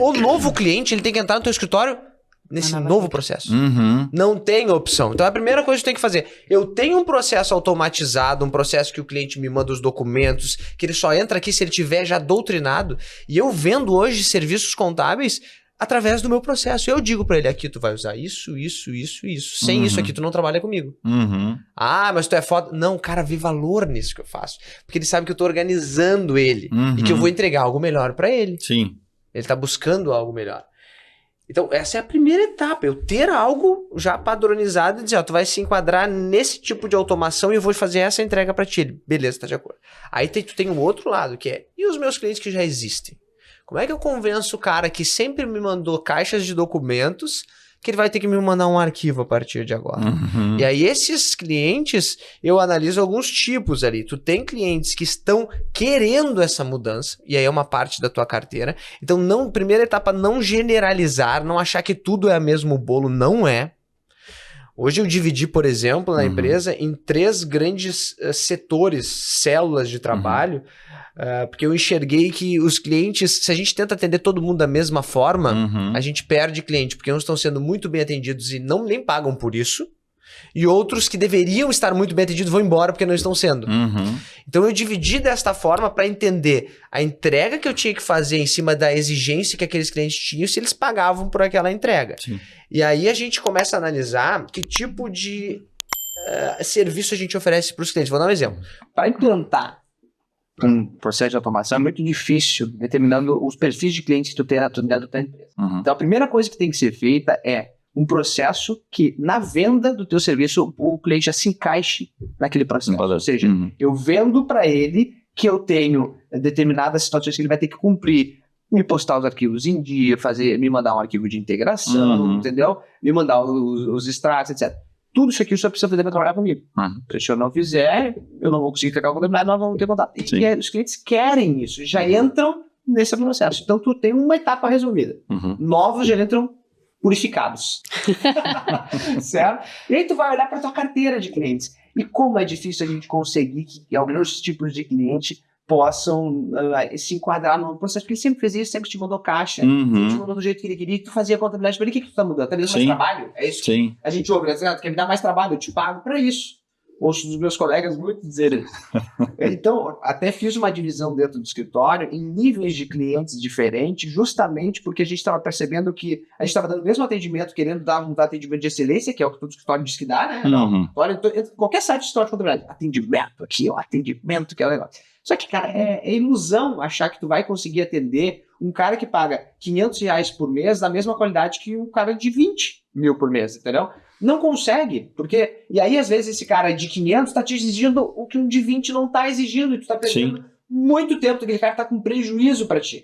o novo cliente, ele tem que entrar no teu escritório nesse novo processo. Uhum. Não tem opção. Então, a primeira coisa que tu tem que fazer, eu tenho um processo automatizado, um processo que o cliente me manda os documentos, que ele só entra aqui se ele tiver já doutrinado, e eu vendo hoje serviços contábeis através do meu processo. Eu digo pra ele, aqui tu vai usar isso, isso, isso, isso. Sem isso aqui tu não trabalha comigo. Uhum. Ah, mas tu é foda. Não, o cara vê valor nisso que eu faço. Porque ele sabe que eu tô organizando ele. E que eu vou entregar algo melhor pra ele. Sim. Ele tá buscando algo melhor. Então, essa é a primeira etapa. Eu ter algo já padronizado e dizer, ó, tu vai se enquadrar nesse tipo de automação e eu vou fazer essa entrega pra ti. Ele, beleza, tá de acordo. Aí tu tem um outro lado, que é, e os meus clientes que já existem? Como é que eu convenço o cara que sempre me mandou caixas de documentos que ele vai ter que me mandar um arquivo a partir de agora? E aí esses clientes, eu analiso alguns tipos ali. Tu tem clientes que estão querendo essa mudança, e aí é uma parte da tua carteira. Então, primeira etapa, não generalizar, não achar que tudo é o mesmo bolo, não é. Hoje eu dividi, por exemplo, na empresa em 3 grandes setores, células de trabalho, porque eu enxerguei que os clientes, se a gente tenta atender todo mundo da mesma forma, a gente perde cliente, porque uns estão sendo muito bem atendidos e nem pagam por isso, e outros que deveriam estar muito bem atendidos vão embora porque não estão sendo. Então eu dividi desta forma para entender a entrega que eu tinha que fazer em cima da exigência que aqueles clientes tinham, se eles pagavam por aquela entrega. Sim. E aí a gente começa a analisar que tipo de serviço a gente oferece para os clientes. Vou dar um exemplo. Para implantar um processo de automação é muito difícil, determinando os perfis de clientes que tu tem dentro da tua empresa. Então a primeira coisa que tem que ser feita é um processo que, na venda do teu serviço, o cliente já se encaixe naquele processo. Ou seja, eu vendo para ele que eu tenho determinadas situações que ele vai ter que cumprir. Me postar os arquivos em dia, me mandar um arquivo de integração, entendeu? Me mandar os extratos, etc. Tudo isso aqui o senhor precisa fazer para trabalhar comigo. Se o senhor não fizer, eu não vou conseguir entregar o contaminado, nós vamos ter contato. E os clientes querem isso, já entram nesse processo. Então, tu tem uma etapa resolvida. Novos já entram purificados. Certo? E aí tu vai olhar para tua carteira de clientes. E como é difícil a gente conseguir que alguns tipos de cliente possam se enquadrar no processo, porque ele sempre fez isso, sempre te mandou caixa, sempre te mandou do jeito que ele queria, e tu fazia a contabilidade para ele. O que tu tá mudando? Tá me dando mais trabalho? É isso? Sim. A gente ouve, tu quer me dar mais trabalho? Eu te pago para isso. Ouço dos meus colegas muito dizerem. Então, até fiz uma divisão dentro do escritório em níveis de clientes diferentes, justamente porque a gente estava percebendo que a gente estava dando o mesmo atendimento, querendo dar um atendimento de excelência, que é o que todo escritório diz que dá, né? Qualquer site de história de contabilidade, atendimento aqui, atendimento que é o negócio. Só que, cara, é ilusão achar que tu vai conseguir atender um cara que paga R$500 por mês da mesma qualidade que um cara de 20 mil por mês, entendeu? Não consegue, porque... E aí, às vezes, esse cara de 500 tá te exigindo o que um de 20 não tá exigindo, e tu tá perdendo muito tempo, aquele cara tá com prejuízo para ti.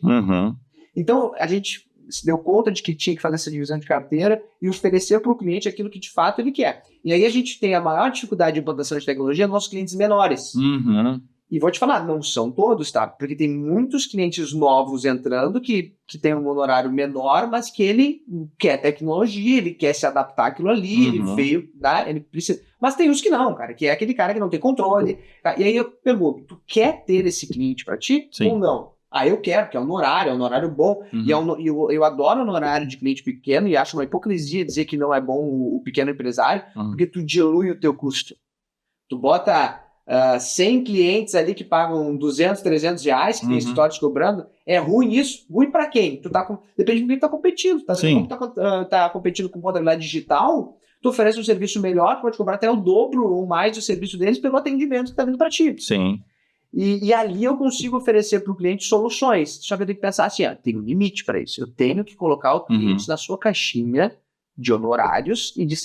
Então, a gente se deu conta de que tinha que fazer essa divisão de carteira e oferecer para o cliente aquilo que, de fato, ele quer. E aí, a gente tem a maior dificuldade de implantação de tecnologia nos nossos clientes menores. E vou te falar, não são todos, tá? Porque tem muitos clientes novos entrando que tem um honorário menor, mas que ele quer tecnologia, ele quer se adaptar àquilo ali, ele veio, né? Ele precisa... Mas tem uns que não, cara, que é aquele cara que não tem controle. Tá? E aí eu pergunto, tu quer ter esse cliente para ti ou não? Eu quero, porque é um honorário bom. E eu adoro o honorário de cliente pequeno e acho uma hipocrisia dizer que não é bom o pequeno empresário, porque tu dilui o teu custo. Tu bota... 100 clientes ali que pagam 200, 300 reais, que tem escritórios cobrando, é ruim isso? Ruim pra quem? Depende de quem tá competindo. Tá competindo com contabilidade digital, tu oferece um serviço melhor, tu pode cobrar até o dobro ou mais do serviço deles pelo atendimento que tá vindo pra ti. Sim. E ali eu consigo oferecer para o cliente soluções. Só que eu tenho que pensar assim, tem um limite para isso. Eu tenho que colocar o cliente na sua caixinha de honorários e de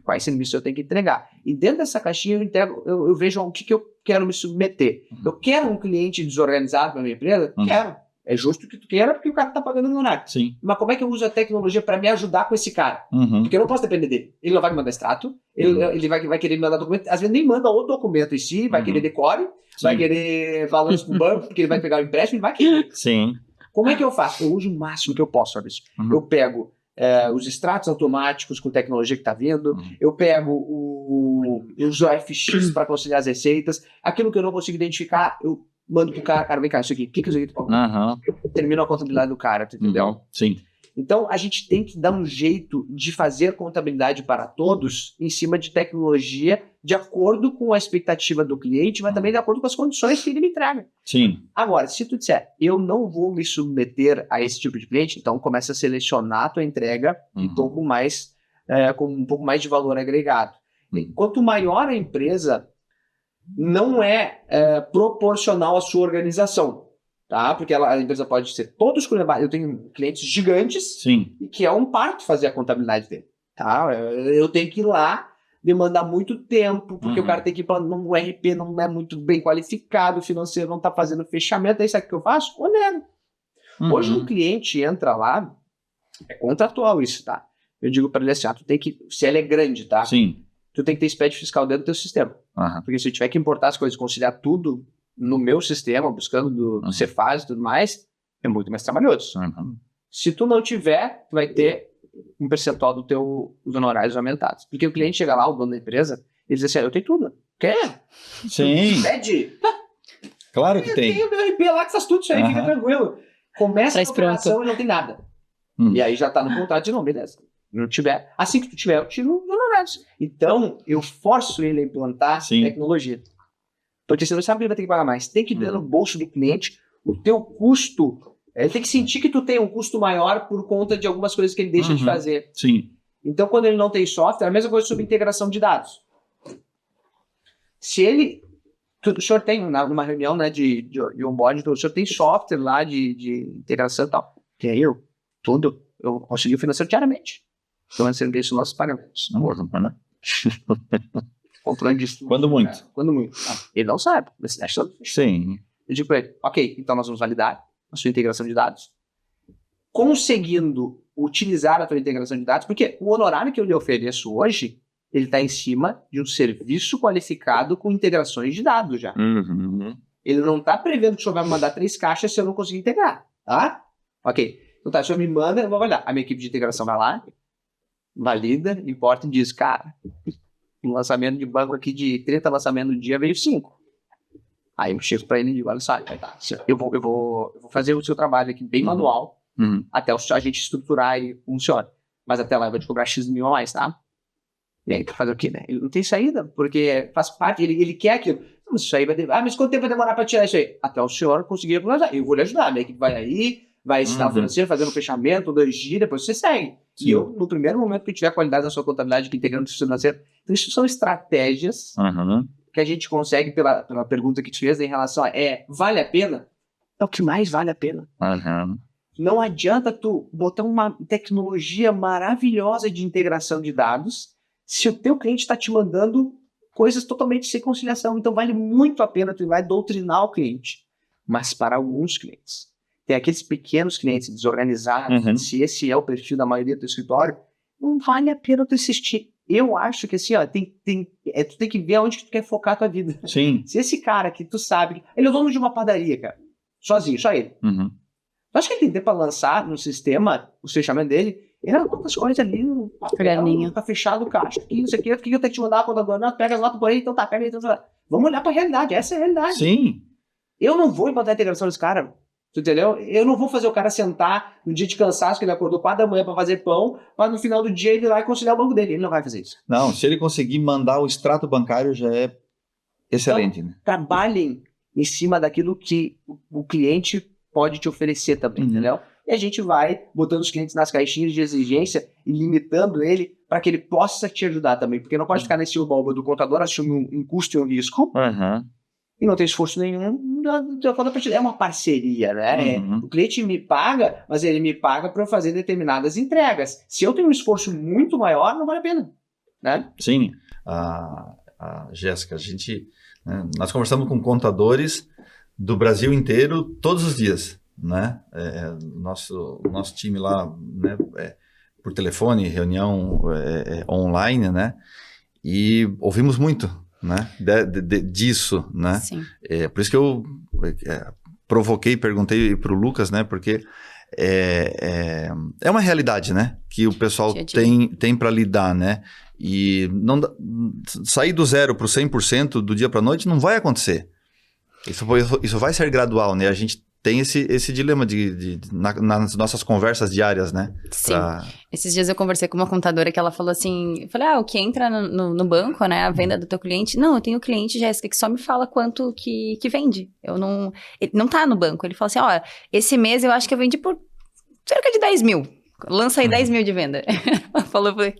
quais serviços eu tenho que entregar. E dentro dessa caixinha eu vejo o que eu quero me submeter. Eu quero um cliente desorganizado para minha empresa? Quero. É justo que tu queira porque o cara está pagando no honorário. Sim. Mas como é que eu uso a tecnologia para me ajudar com esse cara? Porque eu não posso depender dele. Ele não vai me mandar extrato, ele vai querer me mandar documento, às vezes nem manda o documento em si, vai querer decore, vai querer valores para o banco, porque ele vai pegar o empréstimo, ele vai querer. Sim. Como é que eu faço? Eu uso o máximo que eu posso, sabe isso? Eu pego os extratos automáticos com tecnologia que está vindo, eu pego os OFX para conciliar as receitas, aquilo que eu não consigo identificar, eu mando pro cara, vem cá, isso aqui, o que isso aqui? Termino a contabilidade do cara, entendeu? Sim. Então, a gente tem que dar um jeito de fazer contabilidade para todos em cima de tecnologia, de acordo com a expectativa do cliente, mas também de acordo com as condições que ele me entrega. Sim. Agora, se tu disser, eu não vou me submeter a esse tipo de cliente, então começa a selecionar a tua entrega e com um pouco mais de valor agregado. Quanto maior a empresa, não é proporcional à sua organização. Tá? Porque a empresa pode ser todos com... Eu tenho clientes gigantes. Sim. E que é um parto fazer a contabilidade dele. Tá? Eu tenho que ir lá, demandar muito tempo, porque o cara tem que ir para um RP, não é muito bem qualificado, o financeiro não está fazendo fechamento. Aí sabe o que eu faço? Onero. Hoje um cliente entra lá, é contratual isso, tá? Eu digo para ele assim, tu tem que... Se ela é grande, tá? Sim. Tu tem que ter SPED fiscal dentro do teu sistema. Porque se eu tiver que importar as coisas, conciliar tudo no meu sistema, buscando do Cefaz e tudo mais, é muito mais trabalhoso. Se tu não tiver, tu vai ter um percentual dos honorários aumentados. Porque o cliente chega lá, o dono da empresa, ele diz assim, eu tenho tudo. Quer? Sim. Pede. Claro que tem. Eu tenho meu RP lá que faz tudo isso aí, fica tranquilo. Começa a operação e não tem nada. E aí já tá no contrato de não, beleza. Não tiver. Assim que tu tiver, eu tiro os honorários. Então, eu forço ele a implantar tecnologia. Porque senão ele sabe que ele vai ter que pagar mais. Tem que ver no bolso do cliente o teu custo. Ele tem que sentir que tu tem um custo maior por conta de algumas coisas que ele deixa de fazer. Sim. Então, quando ele não tem software, a mesma coisa sobre integração de dados. Se ele... O senhor tem, numa reunião, né, de onboarding, o senhor tem software lá de integração e tal. Tem aí, tudo. Eu auxilio o financeiro diariamente. Então, serviço nossos pagamentos. Não gosto, né? Controle disso. Quando muito. Quando muito. Ele não sabe. Sim. Eu digo para ele, ok, então nós vamos validar a sua integração de dados. Conseguindo utilizar a tua integração de dados, porque o honorário que eu lhe ofereço hoje, ele está em cima de um serviço qualificado com integrações de dados já. Ele não está prevendo que o senhor vai me mandar 3 caixas se eu não conseguir integrar, tá? Ok. Então tá, o senhor me manda, eu vou validar. A minha equipe de integração vai lá, valida, importa e diz, cara, um lançamento de banco aqui de 30 lançamentos no dia veio 5. Aí eu chego para ele e digo, olha só, tá, eu vou fazer o seu trabalho aqui bem manual, até a gente estruturar e funciona. Mas até lá eu vou te cobrar X mil a mais, tá? E aí, fazer o quê, né? Ele não tem saída, porque faz parte, ele quer aquilo. Mas isso aí vai demorar. Mas quanto tempo vai demorar para tirar isso aí? Até o senhor conseguir economizar. Eu vou lhe ajudar, minha equipe vai aí, vai ensinar o financeiro, fazendo o fechamento, 2 dias, depois você segue. Sim. E eu, no primeiro momento que tiver qualidade na sua contabilidade, que integrando o sistema financeiro. Então, isso são estratégias que a gente consegue, pela pergunta que tu fez em relação a vale a pena? É o que mais vale a pena. Não adianta tu botar uma tecnologia maravilhosa de integração de dados se o teu cliente está te mandando coisas totalmente sem conciliação. Então, vale muito a pena tu vai doutrinar o cliente. Mas para alguns clientes, tem aqueles pequenos clientes desorganizados, se esse é o perfil da maioria do escritório, não vale a pena tu insistir. Eu acho que assim, ó, tu tem que ver onde que tu quer focar a tua vida. Sim. Se esse cara que tu sabe, ele é o dono de uma padaria, cara, sozinho, só ele. Tu acha que ele tem tempo para lançar no sistema o fechamento dele? Ele anota as coisas ali no papel, tá fechado o caixa, aqui, isso aqui, o que eu tenho que te mandar quando agora? Não, pega as notas por aí, então tá, pega aí, então tá. Vamos olhar pra realidade, essa é a realidade. Sim. Eu não vou implantar a integração desse cara, tu entendeu? Eu não vou fazer o cara sentar no dia de cansaço, que ele acordou 4 da manhã pra fazer pão, mas no final do dia ele ir lá e conciliar o banco dele. Ele não vai fazer isso. Não, se ele conseguir mandar o extrato bancário já é excelente, então, né? Trabalhem em cima daquilo que o cliente pode te oferecer também, entendeu? E a gente vai botando os clientes nas caixinhas de exigência e limitando ele para que ele possa te ajudar também. Porque não pode ficar nesse oba do contador, assumir um custo e um risco e não ter esforço nenhum. É uma parceria, né? O cliente me paga, mas ele me paga para eu fazer determinadas entregas. Se eu tenho um esforço muito maior, não vale a pena, né? Sim. Jéssica, nós conversamos com contadores do Brasil inteiro todos os dias, né? Nosso time lá, né, por telefone, reunião online, né? E ouvimos muito, né? Disso, né? Sim. Por isso que eu provoquei, perguntei para o Lucas, né? Porque é uma realidade, né? Que o pessoal tem para lidar, né? E não sair do 0 para o 100% do dia para a noite não vai acontecer. Isso vai ser gradual, né? A gente tem esse dilema nas nossas conversas diárias, né? Sim. Esses dias eu conversei com uma contadora que ela falou assim, eu falei, o que entra no banco, né? A venda do teu cliente. Não, eu tenho cliente, Jéssica, que só me fala quanto que vende. Ele não tá no banco. Ele fala assim, esse mês eu acho que eu vendi por cerca de 10 mil. Lança aí 10 mil de venda. Ela falou, eu falei,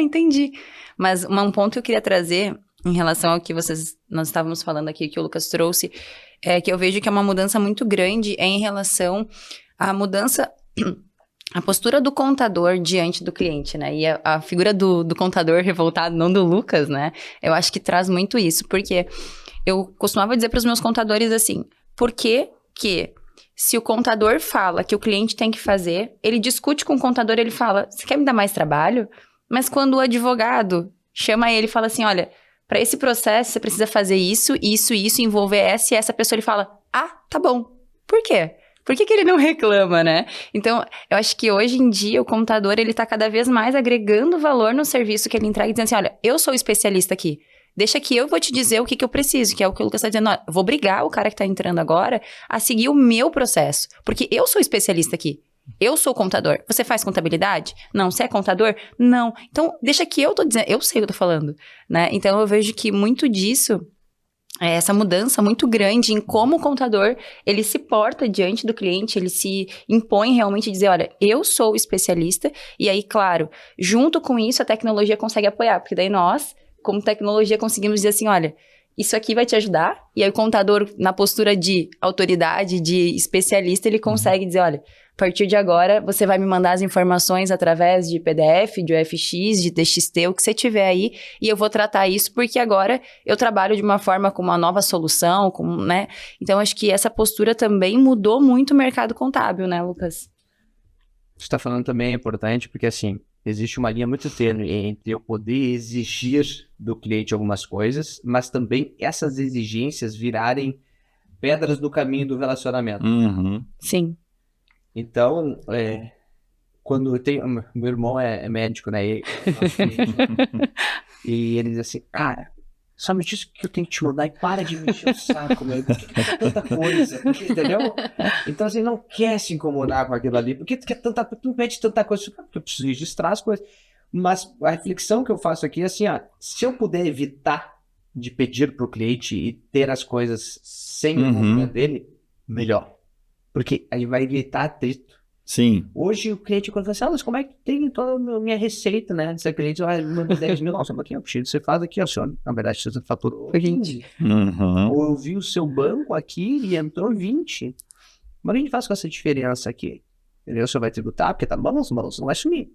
entendi. Mas um ponto que eu queria trazer em relação ao que nós estávamos falando aqui, que o Lucas trouxe, que eu vejo que é uma mudança muito grande em relação à mudança, a postura do contador diante do cliente, né? E a figura do contador revoltado, não do Lucas, né? Eu acho que traz muito isso, porque eu costumava dizer para os meus contadores assim, por que se o contador fala que o cliente tem que fazer, ele discute com o contador, ele fala, você quer me dar mais trabalho? Mas quando o advogado chama ele e fala assim, olha, para esse processo você precisa fazer isso, envolver essa e essa pessoa, ele fala, tá bom. Por quê? Por que ele não reclama, né? Então, eu acho que hoje em dia o contador, ele tá cada vez mais agregando valor no serviço que ele entrega, dizendo assim, olha, eu sou especialista aqui. Deixa que eu vou te dizer o que eu preciso, que é o que o Lucas está dizendo. Ó, vou obrigar o cara que está entrando agora a seguir o meu processo. Porque eu sou especialista aqui. Eu sou contador. Você faz contabilidade? Não. Você é contador? Não. Então, deixa que eu tô dizendo. Eu sei o que eu tô falando, né? Então, eu vejo que muito disso, essa mudança muito grande em como o contador, ele se porta diante do cliente, ele se impõe realmente a dizer, olha, eu sou especialista. E aí, claro, junto com isso, a tecnologia consegue apoiar. Porque daí nós, como tecnologia, conseguimos dizer assim, olha, isso aqui vai te ajudar. E aí o contador, na postura de autoridade, de especialista, ele consegue dizer, olha, a partir de agora, você vai me mandar as informações através de PDF, de UFX, de TXT, o que você tiver aí, e eu vou tratar isso, porque agora eu trabalho de uma forma com uma nova solução, né? Então, acho que essa postura também mudou muito o mercado contábil, né, Lucas? Você está falando também é importante, porque assim, existe uma linha muito tênue entre eu poder exigir do cliente algumas coisas, mas também essas exigências virarem pedras do caminho do relacionamento. Sim. Então, quando eu tenho... Meu irmão é médico, né? E ele diz assim, cara, só me diz que eu tenho que te mudar e para de me encher o saco, meu. Por que é tanta coisa? Entendeu? Então, assim, não quer se incomodar com aquilo ali. Por que tu pede tanta coisa? Porque eu preciso registrar as coisas. Mas a reflexão que eu faço aqui é assim, ó, se eu puder evitar de pedir pro cliente e ter as coisas sem o movimento dele, melhor. Porque aí vai evitar atrito. Sim. Hoje o cliente, quando fala assim, mas como é que tem toda a minha receita, né? Você cliente, manda 10 mil, nossa, aqui, você faz aqui, ó, senhor. Na verdade, você faturou 20. Ou eu vi o seu banco aqui e entrou 20. Mas o que a gente faz com essa diferença aqui? Entendeu? O senhor vai tributar, porque tá no balanço não vai sumir.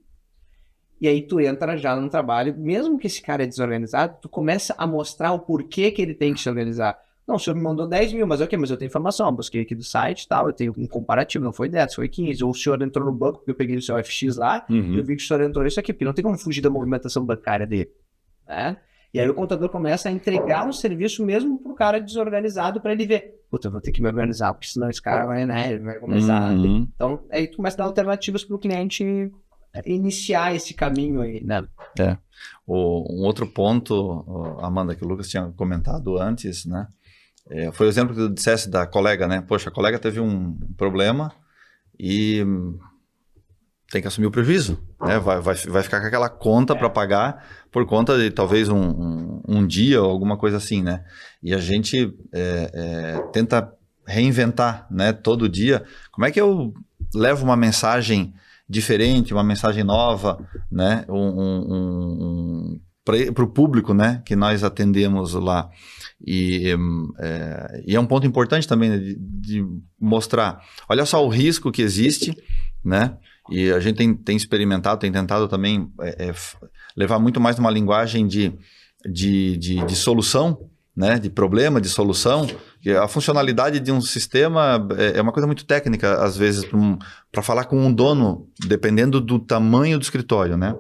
E aí tu entra já no trabalho, mesmo que esse cara é desorganizado, tu começa a mostrar o porquê que ele tem que se organizar. Não, o senhor me mandou 10 mil, mas ok, mas eu tenho informação, eu busquei aqui do site e tal, eu tenho um comparativo, não foi 10, foi 15. Ou o senhor entrou no banco, porque eu peguei o seu FX lá, e eu vi que o senhor entrou isso aqui, porque não tem como fugir da movimentação bancária dele, né? E aí o contador começa a entregar um serviço mesmo pro cara desorganizado para ele ver, puta, eu vou ter que me organizar, porque senão esse cara vai, né, ele vai começar... Então, aí tu começa a dar alternativas pro cliente iniciar esse caminho aí, né? Um outro ponto, Amanda, que o Lucas tinha comentado antes, né? Foi o exemplo que tu dissesse da colega, né? Poxa, a colega teve um problema e tem que assumir o prejuízo, né? Vai ficar com aquela conta para pagar por conta de talvez um dia ou alguma coisa assim, né? E a gente tenta reinventar, né? Todo dia. Como é que eu levo uma mensagem diferente, uma mensagem nova, né? Para o público, né? Que nós atendemos lá. E é um ponto importante também, né, de mostrar, olha só o risco que existe, né? E a gente tem experimentado, tem tentado também levar muito mais numa linguagem de solução, né? De problema, de solução. A funcionalidade de um sistema é uma coisa muito técnica, às vezes, para falar com um dono, dependendo do tamanho do escritório, né?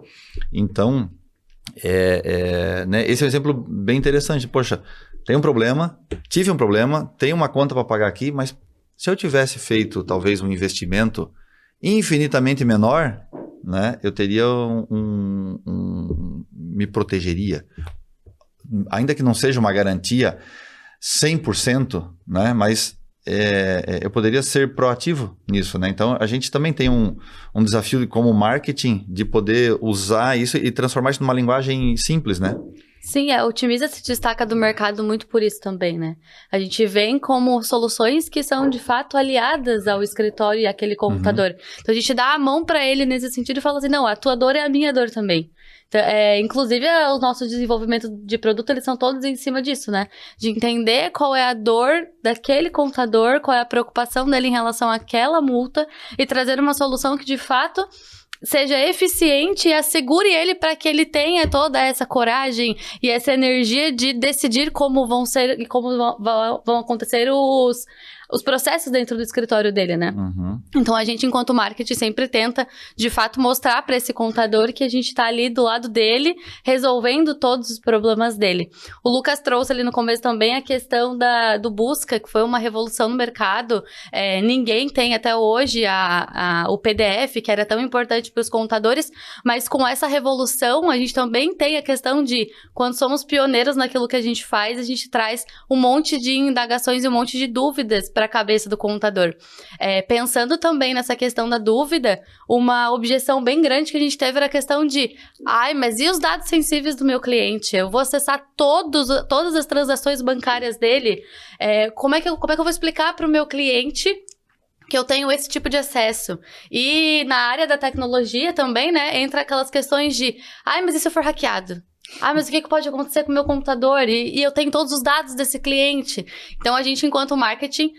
Então, né? Esse é um exemplo bem interessante. Poxa, tem um problema, tive um problema, tenho uma conta para pagar aqui, mas se eu tivesse feito talvez um investimento infinitamente menor, né, eu teria me protegeria. Ainda que não seja uma garantia 100%, né, mas eu poderia ser proativo nisso, né? Então, a gente também tem um desafio como marketing de poder usar isso e transformar isso numa linguagem simples, né? Sim, a Otimiza se destaca do mercado muito por isso também, né? A gente vem como soluções que são, de fato, aliadas ao escritório e àquele computador. Então, a gente dá a mão para ele nesse sentido e fala assim, não, a tua dor é a minha dor também. Então, inclusive, o nosso desenvolvimento de produto, eles são todos em cima disso, né? De entender qual é a dor daquele contador, qual é a preocupação dele em relação àquela multa e trazer uma solução que, de fato, seja eficiente e assegure ele para que ele tenha toda essa coragem e essa energia de decidir como vão ser e como vão acontecer os processos dentro do escritório dele, né? Então, a gente, enquanto marketing, sempre tenta, de fato, mostrar para esse contador que a gente tá ali do lado dele, resolvendo todos os problemas dele. O Lucas trouxe ali no começo também a questão do busca, que foi uma revolução no mercado. Ninguém tem até hoje o PDF, que era tão importante para os contadores, mas com essa revolução, a gente também tem a questão de, quando somos pioneiros naquilo que a gente faz, a gente traz um monte de indagações e um monte de dúvidas para a cabeça do contador. Pensando também nessa questão da dúvida, uma objeção bem grande que a gente teve era a questão de, mas e os dados sensíveis do meu cliente? Eu vou acessar todas as transações bancárias dele? Como é que eu vou explicar para o meu cliente que eu tenho esse tipo de acesso? E na área da tecnologia também, né, entra aquelas questões de, mas e se eu for hackeado? Mas o que pode acontecer com o meu computador? E eu tenho todos os dados desse cliente. Então, a gente, enquanto marketing,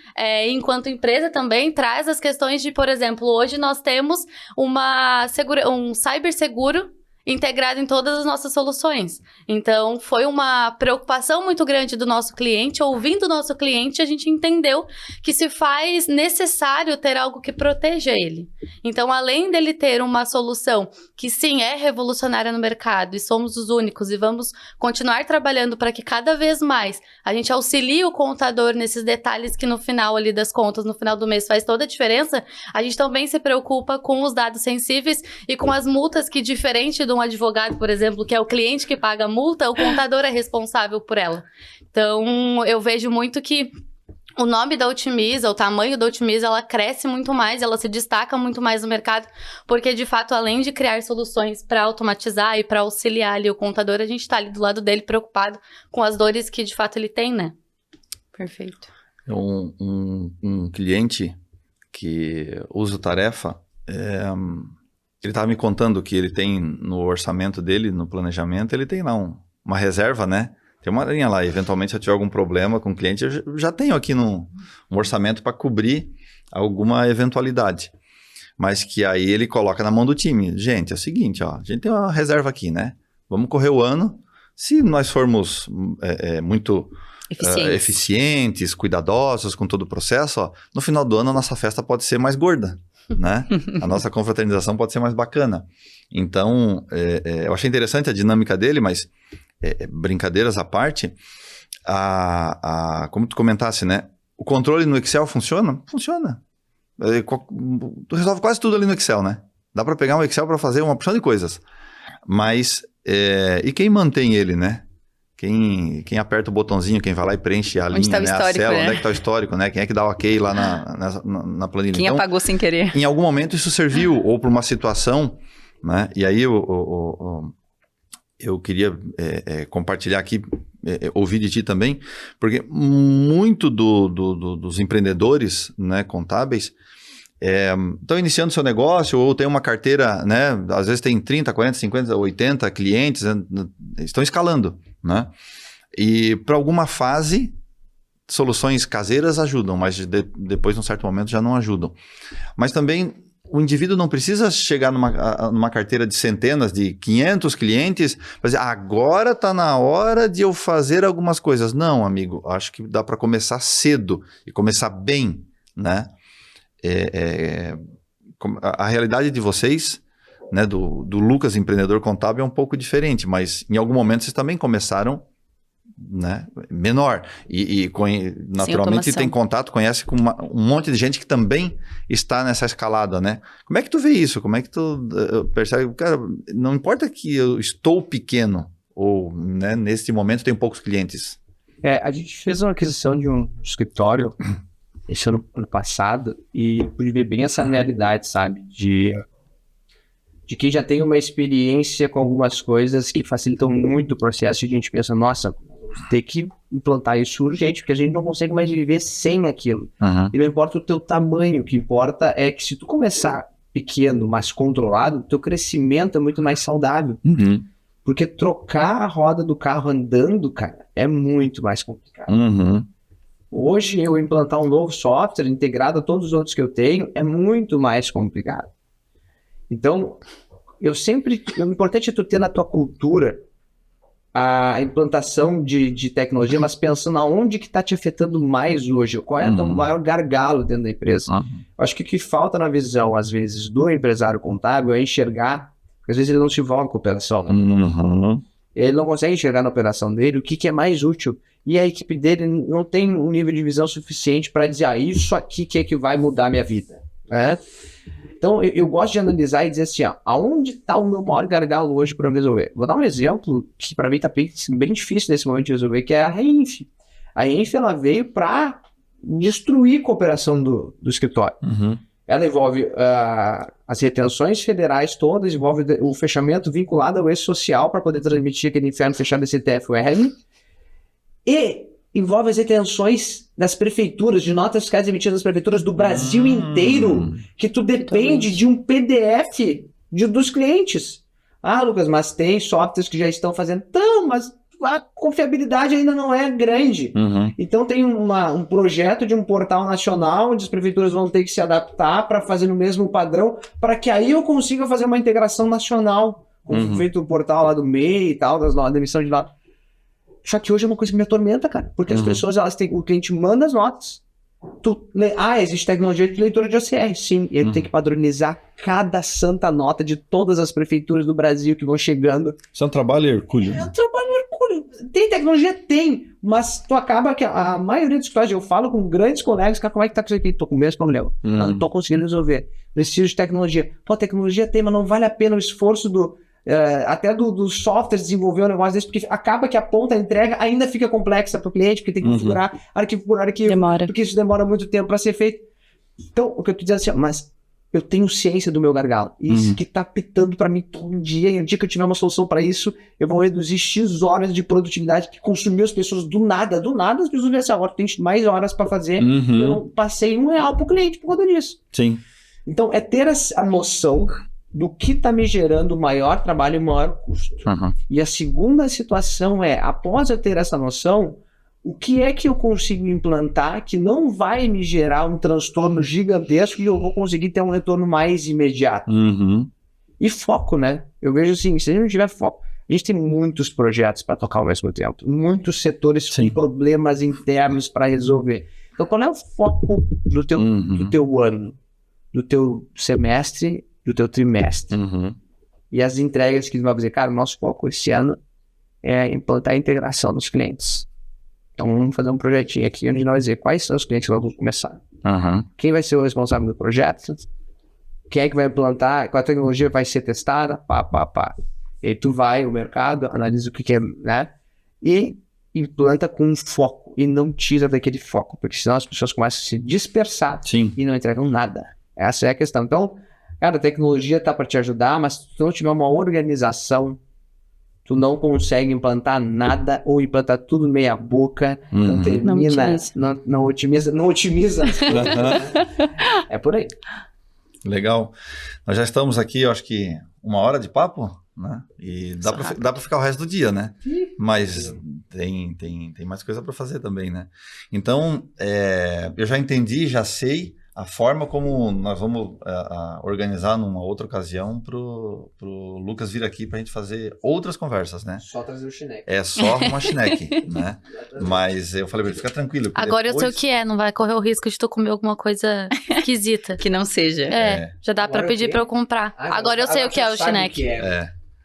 enquanto empresa também, traz as questões de, por exemplo, hoje nós temos um cyberseguro integrado em todas as nossas soluções. Então, foi uma preocupação muito grande do nosso cliente. Ouvindo o nosso cliente, a gente entendeu que se faz necessário ter algo que proteja ele. Então, além dele ter uma solução que, sim, é revolucionária no mercado, e somos os únicos, e vamos continuar trabalhando para que cada vez mais a gente auxilie o contador nesses detalhes que no final ali das contas, no final do mês, faz toda a diferença, a gente também se preocupa com os dados sensíveis e com as multas que, diferente do um advogado, por exemplo, que é o cliente que paga a multa, o contador é responsável por ela. Então, eu vejo muito que o nome da Otimiza, o tamanho da Otimiza, ela cresce muito mais, ela se destaca muito mais no mercado, porque, de fato, além de criar soluções para automatizar e para auxiliar ali o contador, a gente está ali do lado dele preocupado com as dores que, de fato, ele tem, né? Perfeito. Um cliente que usa o Tarefa, ele estava me contando que ele tem no orçamento dele, no planejamento, ele tem lá uma reserva, né? Tem uma linha lá, eventualmente se eu tiver algum problema com o cliente, eu já tenho aqui um orçamento para cobrir alguma eventualidade. Mas que aí ele coloca na mão do time. Gente, é o seguinte, a gente tem uma reserva aqui, né? Vamos correr o ano. Se nós formos muito eficientes, cuidadosos com todo o processo, no final do ano a nossa festa pode ser mais gorda. Né? A nossa confraternização pode ser mais bacana. Então, eu achei interessante a dinâmica dele, mas brincadeiras à parte, como tu comentasse, né? O controle no Excel funciona? Funciona. Tu resolve quase tudo ali no Excel, né? Dá para pegar um Excel para fazer uma porção de coisas. Mas, e quem mantém ele, né? Quem aperta o botãozinho, quem vai lá e preenche a linha, né, a célula, onde é que está o histórico, né? Quem é que dá o ok lá na planilha? Quem apagou sem querer? Em algum momento isso serviu, ou para uma situação, né? E aí eu queria compartilhar aqui, ouvir de ti também, porque muito dos empreendedores, né, contábeis, estão iniciando seu negócio ou tem uma carteira, né? Às vezes tem 30, 40, 50, 80 clientes, estão escalando, né? E para alguma fase, soluções caseiras ajudam, mas depois, num certo momento, já não ajudam. Mas também o indivíduo não precisa chegar numa carteira de centenas, de 500 clientes, para dizer, agora está na hora de eu fazer algumas coisas. Não, amigo, acho que dá para começar cedo e começar bem, né? A realidade de vocês, né, do Lucas empreendedor contábil é um pouco diferente, mas em algum momento vocês também começaram, né, menor e naturalmente tem contato, conhece com um monte de gente que também está nessa escalada, né? Como é que tu vê isso? Como é que tu percebe? Cara, não importa que eu estou pequeno ou, né, nesse momento tenho poucos clientes. A gente fez uma aquisição de um escritório esse ano passado e pude ver bem essa realidade, sabe? De quem já tem uma experiência com algumas coisas que facilitam muito o processo e a gente pensa, nossa, vamos ter que implantar isso urgente, porque a gente não consegue mais viver sem aquilo. Uhum. E não importa o teu tamanho, o que importa é que se tu começar pequeno, mas controlado, o teu crescimento é muito mais saudável. Uhum. Porque trocar a roda do carro andando, cara, é muito mais complicado. Uhum. Hoje, eu implantar um novo software integrado a todos os outros que eu tenho é muito mais complicado. Então, o importante é tu ter na tua cultura a implantação de tecnologia, mas pensando aonde que está te afetando mais hoje, qual é o maior gargalo dentro da empresa. Eu acho que o que falta na visão, às vezes, do empresário contábil é enxergar, porque às vezes ele não se envolve com a operação, né? Ele não consegue enxergar na operação dele o que é mais útil, e a equipe dele não tem um nível de visão suficiente para dizer, isso aqui que é que vai mudar a minha vida, né? Então, eu gosto de analisar e dizer assim, aonde está o meu maior gargalo hoje para resolver? Vou dar um exemplo que para mim está bem difícil nesse momento de resolver, que é a Reinf. A Reinf, ela veio para destruir a cooperação do escritório. Ela envolve as retenções federais todas, envolve o fechamento vinculado ao eixo social para poder transmitir aquele inferno fechado desse TFUR, e envolve as retenções das prefeituras, de notas fiscais emitidas das prefeituras do Brasil inteiro, que tu depende de um PDF dos clientes. Lucas, mas tem softwares que já estão fazendo. Então, mas a confiabilidade ainda não é grande. Então tem um projeto de um portal nacional, onde as prefeituras vão ter que se adaptar para fazer no mesmo padrão, para que aí eu consiga fazer uma integração nacional, como feito o portal lá do MEI e tal, da emissão de notas. Só que hoje é uma coisa que me atormenta, cara. Porque as pessoas, o cliente manda as notas. Existe tecnologia de leitura de OCR. Sim, ele tem que padronizar cada santa nota de todas as prefeituras do Brasil que vão chegando. Isso é um trabalho hercúleo. É um trabalho hercúleo. Tem tecnologia? Tem. Mas tu acaba que a maioria dos casos, eu falo com grandes colegas, cara, como é que tá com isso aqui? Tô com o mesmo problema. Não tô conseguindo resolver. Preciso de tecnologia. A tecnologia tem, mas não vale a pena o esforço até do software desenvolver um negócio desse, porque acaba que a ponta entrega ainda fica complexa para o cliente, porque tem que configurar arquivo por arquivo, porque isso demora muito tempo para ser feito. Então, o que eu tô dizendo assim, mas eu tenho ciência do meu gargalo, isso que tá pitando para mim todo dia, e no dia que eu tiver uma solução para isso, eu vou reduzir X horas de produtividade que consumiu as pessoas do nada as pessoas vão dizer, agora tem mais horas para fazer, eu não passei R$1 pro cliente por conta disso. Sim. Então, é ter a noção do que está me gerando maior trabalho e maior custo. E a segunda situação é, após eu ter essa noção, o que é que eu consigo implantar que não vai me gerar um transtorno gigantesco e eu vou conseguir ter um retorno mais imediato. E foco, né? Eu vejo assim, se a gente não tiver foco, a gente tem muitos projetos para tocar ao mesmo tempo, muitos setores com problemas internos para resolver. Então, qual é o foco do teu ano, do teu semestre, do teu trimestre? E as entregas que vão dizer, cara, o nosso foco esse ano é implantar a integração dos clientes. Então vamos fazer um projetinho aqui onde nós vamos dizer quais são os clientes que vamos começar. Quem vai ser o responsável do projeto? Quem é que vai implantar? Qual a tecnologia vai ser testada? E aí tu vai ao mercado, analisa o que é, né? E implanta com foco e não tira daquele foco, porque senão as pessoas começam a se dispersar e não entregam nada. Essa é a questão. Então, cara, a tecnologia tá para te ajudar, mas se tu não tiver uma organização, tu não consegue implantar nada ou implantar tudo meia boca, não termina, não otimiza. É por aí. Legal. Nós já estamos aqui, eu acho que 1 hora de papo, né? E dá para ficar o resto do dia, né? Mas tem mais coisa para fazer também, né? Então, eu já entendi, já sei a forma como nós vamos organizar numa outra ocasião pro Lucas vir aqui pra gente fazer outras conversas, né? Só trazer o chineque. É só uma chineque, né? Mas eu falei pra ele, fica tranquilo. Agora depois... eu sei o que é, não vai correr o risco de tu comer alguma coisa esquisita. Que não seja. Já dá pra pedir pra eu comprar. Agora eu sei o que é o chineque.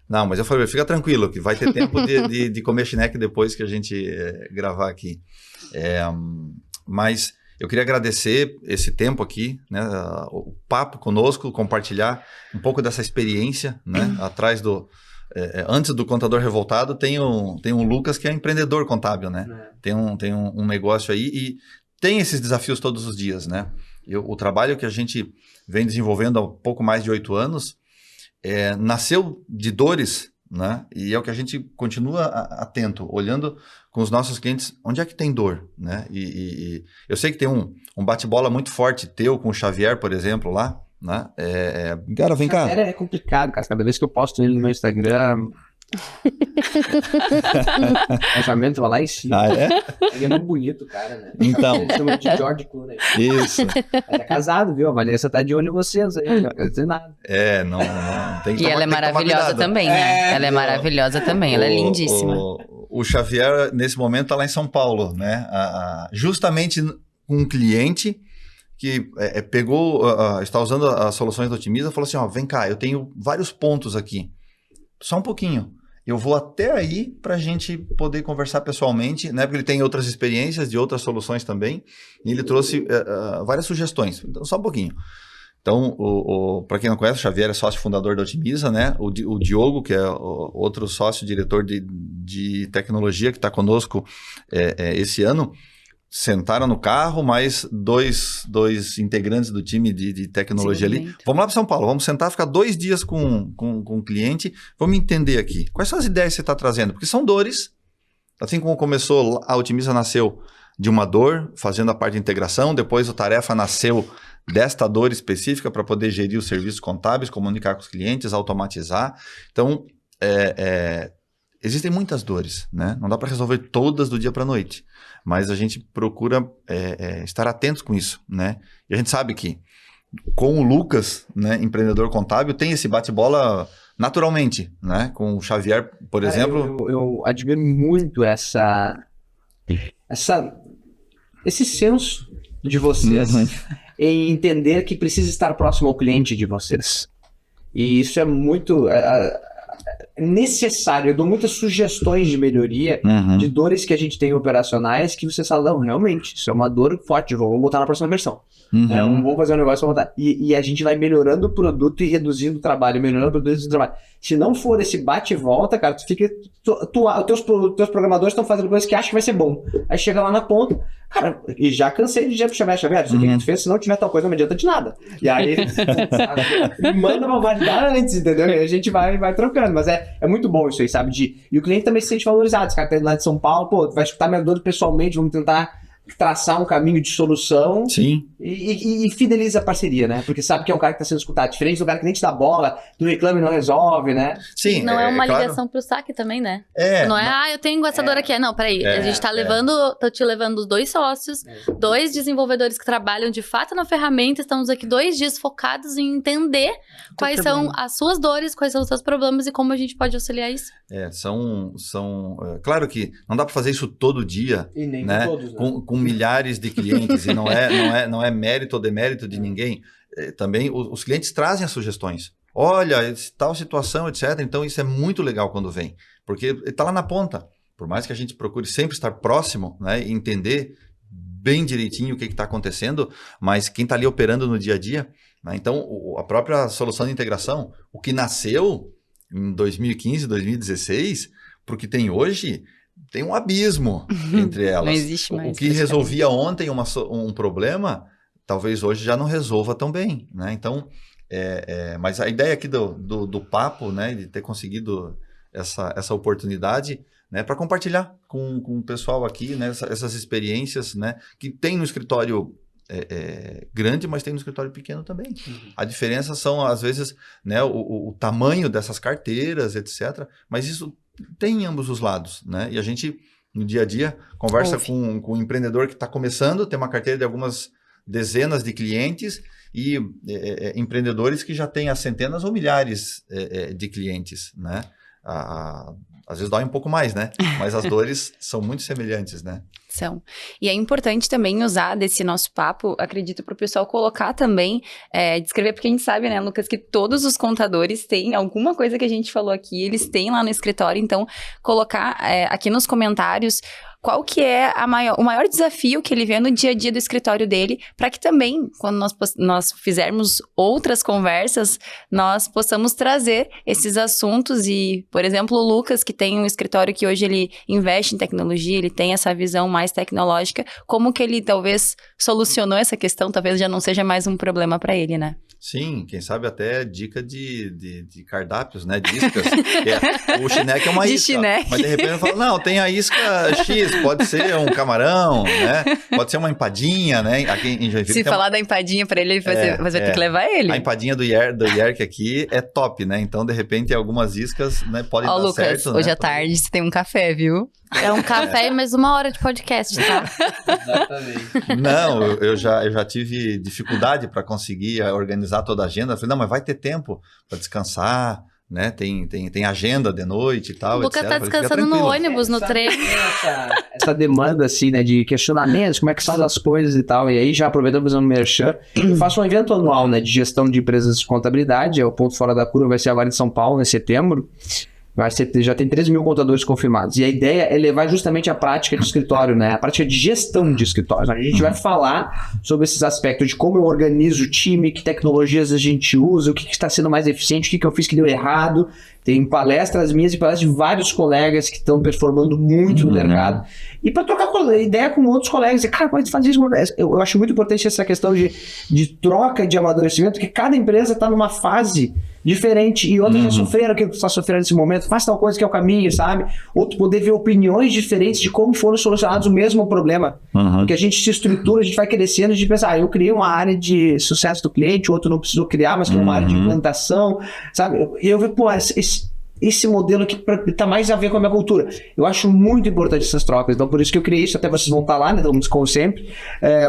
Não, mas eu falei, fica tranquilo, que vai ter tempo de comer chineque depois que a gente gravar aqui. Mas... eu queria agradecer esse tempo aqui, né, o papo conosco, compartilhar um pouco dessa experiência, né, atrás antes do Contador Revoltado tem um Lucas que é empreendedor contábil, né, tem um negócio aí e tem esses desafios todos os dias, né. O trabalho que a gente vem desenvolvendo há pouco mais de 8 anos nasceu de dores, né? E é o que a gente continua atento, olhando com os nossos clientes, onde é que tem dor, né? E eu sei que tem um bate-bola muito forte teu com o Xavier, por exemplo, lá, né? Cara, vem cá. É complicado, cara. Cada vez que eu posto ele no meu Instagram... o casamento vai lá em cima. Ah, é? Ele é muito bonito, cara, né? Então... Ele chama de George Clooney. Isso. É casado, viu? A Vanessa tá de olho em vocês aí, não quer dizer nada. Não tem que E ela é maravilhosa também, né? Ela é maravilhosa também, ela é lindíssima. O Xavier, nesse momento, tá lá em São Paulo, né? Justamente um cliente que está usando as soluções do Otimiza, falou assim, vem cá, eu tenho vários pontos aqui, só um pouquinho. Eu vou até aí para a gente poder conversar pessoalmente, né? Porque ele tem outras experiências de outras soluções também, e ele trouxe várias sugestões. Então, só um pouquinho. Então, para quem não conhece, o Xavier é sócio fundador da Otimiza, né? O Diogo, que é outro sócio diretor de tecnologia que está conosco esse ano, sentaram no carro, mais dois integrantes do time de tecnologia ali. Vamos lá para São Paulo, vamos sentar, ficar 2 dias com o cliente, vamos entender aqui. Quais são as ideias que você está trazendo? Porque são dores. Assim como começou, a Otimiza nasceu de uma dor, fazendo a parte de integração, depois o Tarefa nasceu desta dor específica para poder gerir os serviços contábeis, comunicar com os clientes, automatizar. Então, existem muitas dores, né? Não dá para resolver todas do dia para a noite. Mas a gente procura estar atentos com isso, né? E a gente sabe que com o Lucas, né, empreendedor contábil, tem esse bate-bola naturalmente, né? Com o Xavier, por exemplo. Eu admiro muito esse senso de vocês em entender que precisa estar próximo ao cliente de vocês. E isso é muito necessário. Eu dou muitas sugestões de melhoria de dores que a gente tem operacionais que você fala, não, realmente, isso é uma dor forte, vou botar na próxima versão. Não vou fazer um negócio pra botar. E a gente vai melhorando o produto e reduzindo o trabalho, melhorando o produto e reduzindo o trabalho. Se não for esse bate e volta, cara, tu fica... Teus programadores estão fazendo coisas que acham que vai ser bom. Aí chega lá na ponta, cara, e já cansei de dizer pro Xavier, isso aqui que tu fez, se não tiver tal coisa, não me adianta de nada. E aí, manda uma validar antes, entendeu? E a gente vai trocando, mas é muito bom isso aí, sabe? E o cliente também se sente valorizado. Esse cara tá lá de São Paulo, pô, vai escutar minha dor pessoalmente, vamos tentar traçar um caminho de solução. Sim. E fideliza a parceria, né? Porque sabe que é um cara que tá sendo escutado. Diferente do cara que nem te dá bola, tu reclama e não resolve, né? Sim. Não é uma claro. ligação pro saque também, né? Não é, eu tenho essa dor aqui. Não, peraí. A gente tá tô te levando os 2 sócios, 2 desenvolvedores que trabalham de fato na ferramenta. Estamos aqui 2 dias focados em entender quais são as suas dores, quais são os seus problemas e como a gente pode auxiliar isso. Claro que não dá para fazer isso todo dia, E nem né? todos, né? Com milhares de clientes, e não é mérito ou demérito de ninguém. Também os clientes trazem as sugestões. Olha, tal situação, etc. Então isso é muito legal quando vem, porque está lá na ponta. Por mais que a gente procure sempre estar próximo, né, e entender bem direitinho o que está acontecendo, mas quem está ali operando no dia a dia, né? Então a própria solução de integração, o que nasceu em 2015, 2016, para o que tem hoje, tem um abismo entre elas. Não existe mais. O que resolvia ontem um problema, talvez hoje já não resolva tão bem, né? Então, mas a ideia aqui do papo, né, de ter conseguido essa oportunidade, né, para compartilhar com o pessoal aqui, né, essas experiências, né, que tem no escritório grande, mas tem no escritório pequeno também. A diferença são, às vezes, né, o tamanho dessas carteiras, etc. Mas isso tem em ambos os lados, né? E a gente, no dia a dia, conversa com um empreendedor que está começando, tem uma carteira de algumas dezenas de clientes e empreendedores que já têm as centenas ou milhares de clientes, né? Às vezes dói um pouco mais, né? Mas as dores são muito semelhantes, né? São. E é importante também usar desse nosso papo, acredito, para o pessoal colocar também, descrever, porque a gente sabe, né, Lucas, que todos os contadores têm alguma coisa que a gente falou aqui, eles têm lá no escritório, então colocar aqui nos comentários qual que é o maior desafio que ele vê no dia a dia do escritório dele, para que também, quando nós fizermos outras conversas, nós possamos trazer esses assuntos e, por exemplo, o Lucas, que tem um escritório que hoje ele investe em tecnologia, ele tem essa visão mais tecnológica, como que ele talvez solucionou essa questão, talvez já não seja mais um problema para ele, né? Sim, quem sabe até dica de cardápios, né? De iscas. O Chineque é uma isca. Mas de repente eu falo, não, tem a isca X, pode ser um camarão, né? Pode ser uma empadinha, né? Aqui em Joinville. Se falar da empadinha pra ele, você vai ter que levar ele. A empadinha do Yerk aqui é top, né? Então, de repente, algumas iscas, né, podem dar Lucas, certo. hoje né? à tarde você tem um café, viu? É um café e mais 1 hora de podcast, tá? Exatamente. Não, eu já tive dificuldade para conseguir organizar toda a agenda. Eu falei, não, mas vai ter tempo para descansar, né? Tem agenda de noite e tal. O Lucas etc. tá descansando no ônibus, no trem. Essa demanda, assim, né, de questionamentos, como é que faz as coisas e tal. E aí, já aproveitando fazendo um merchan, eu faço um evento anual, né, de gestão de empresas de contabilidade. É o Ponto Fora da Curva, vai ser agora em São Paulo, em setembro. Já tem 13 mil contadores confirmados. E a ideia é levar justamente a prática de escritório, né? A prática de gestão de escritório. A gente vai falar sobre esses aspectos de como eu organizo o time, que tecnologias a gente usa, o que está sendo mais eficiente, o que eu fiz que deu errado. Tem palestras minhas e palestras de vários colegas que estão performando muito no mercado. E para trocar ideia com outros colegas. E, cara, pode fazer isso. Eu acho muito importante essa questão de troca de amadurecimento, que cada empresa está numa fase diferente e outras já sofreram o que está sofrendo nesse momento. Faz tal coisa que é o caminho, sabe? Outro poder ver opiniões diferentes de como foram solucionados o mesmo problema. Porque a gente se estrutura, a gente vai crescendo, a gente pensa, eu criei uma área de sucesso do cliente, o outro não precisou criar, mas criou uma área de implantação, sabe? E eu vejo, pô, esse modelo aqui tá mais a ver com a minha cultura. Eu acho muito importante essas trocas, então por isso que eu criei isso, até vocês vão estar lá, né, como sempre,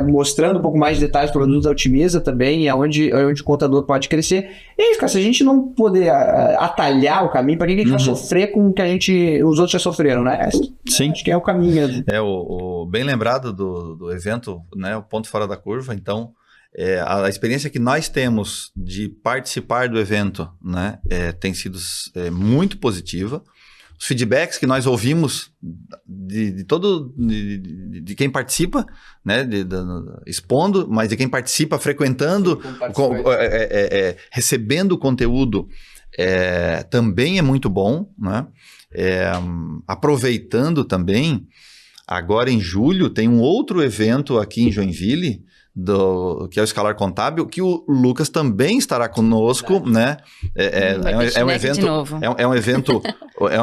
mostrando um pouco mais de detalhes do produto da Otimiza também, aonde o contador pode crescer. E aí, cara, se a gente não poder atalhar o caminho, para que a gente vai sofrer com o que os outros já sofreram, né? Sim. Acho que é o caminho. Bem lembrado do evento, né, o Ponto Fora da Curva, então a experiência que nós temos de participar do evento, né, tem sido muito positiva. Os feedbacks que nós ouvimos de quem participa, né, expondo, mas de quem participa, frequentando, recebendo o conteúdo, também é muito bom, né? Aproveitando também, agora em julho tem um outro evento aqui em Joinville, que é o Escalar Contábil, que o Lucas também estará conosco, né? É um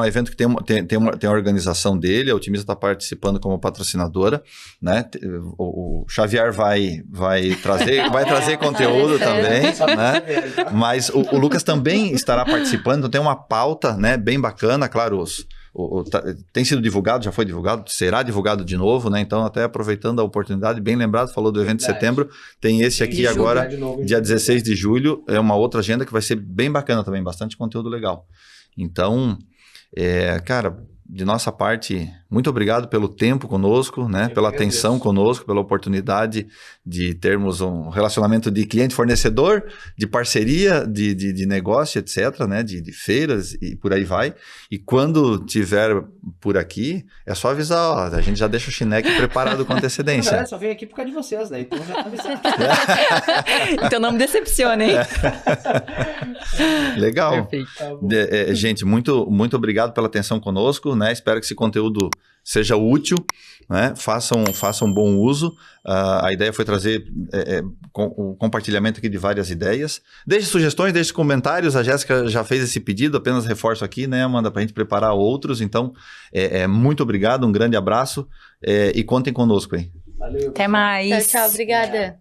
evento que tem uma organização dele, a Otimiza está participando como patrocinadora, né? O Xavier vai trazer conteúdo também, né? Mas o Lucas também estará participando, então tem uma pauta, né, bem bacana, claro, tem sido divulgado, já foi divulgado, será divulgado de novo, né? Então, até aproveitando a oportunidade, bem lembrado, falou do evento de setembro, tem esse aqui agora, dia 16 de julho, é uma outra agenda que vai ser bem bacana também, bastante conteúdo legal. Então, cara, de nossa parte, muito obrigado pelo tempo conosco, né? Pela atenção conosco, pela oportunidade de termos um relacionamento de cliente-fornecedor, de parceria, de negócio, etc., né? De feiras e por aí vai. E quando tiver por aqui, é só avisar, ó, a gente já deixa o Chineque preparado com antecedência. Só vem aqui por causa de vocês, né? Então já Então não me decepcionem. Legal. Gente, muito obrigado pela atenção conosco, né? Espero que esse conteúdo seja útil, né? Façam um bom uso. A ideia foi trazer o compartilhamento aqui de várias ideias. Deixe sugestões, deixe comentários. A Jéssica já fez esse pedido, apenas reforço aqui, né, Amanda, para a gente preparar outros. Então, muito obrigado, um grande abraço e contem conosco aí. Valeu. Até mais. Tchau, obrigada.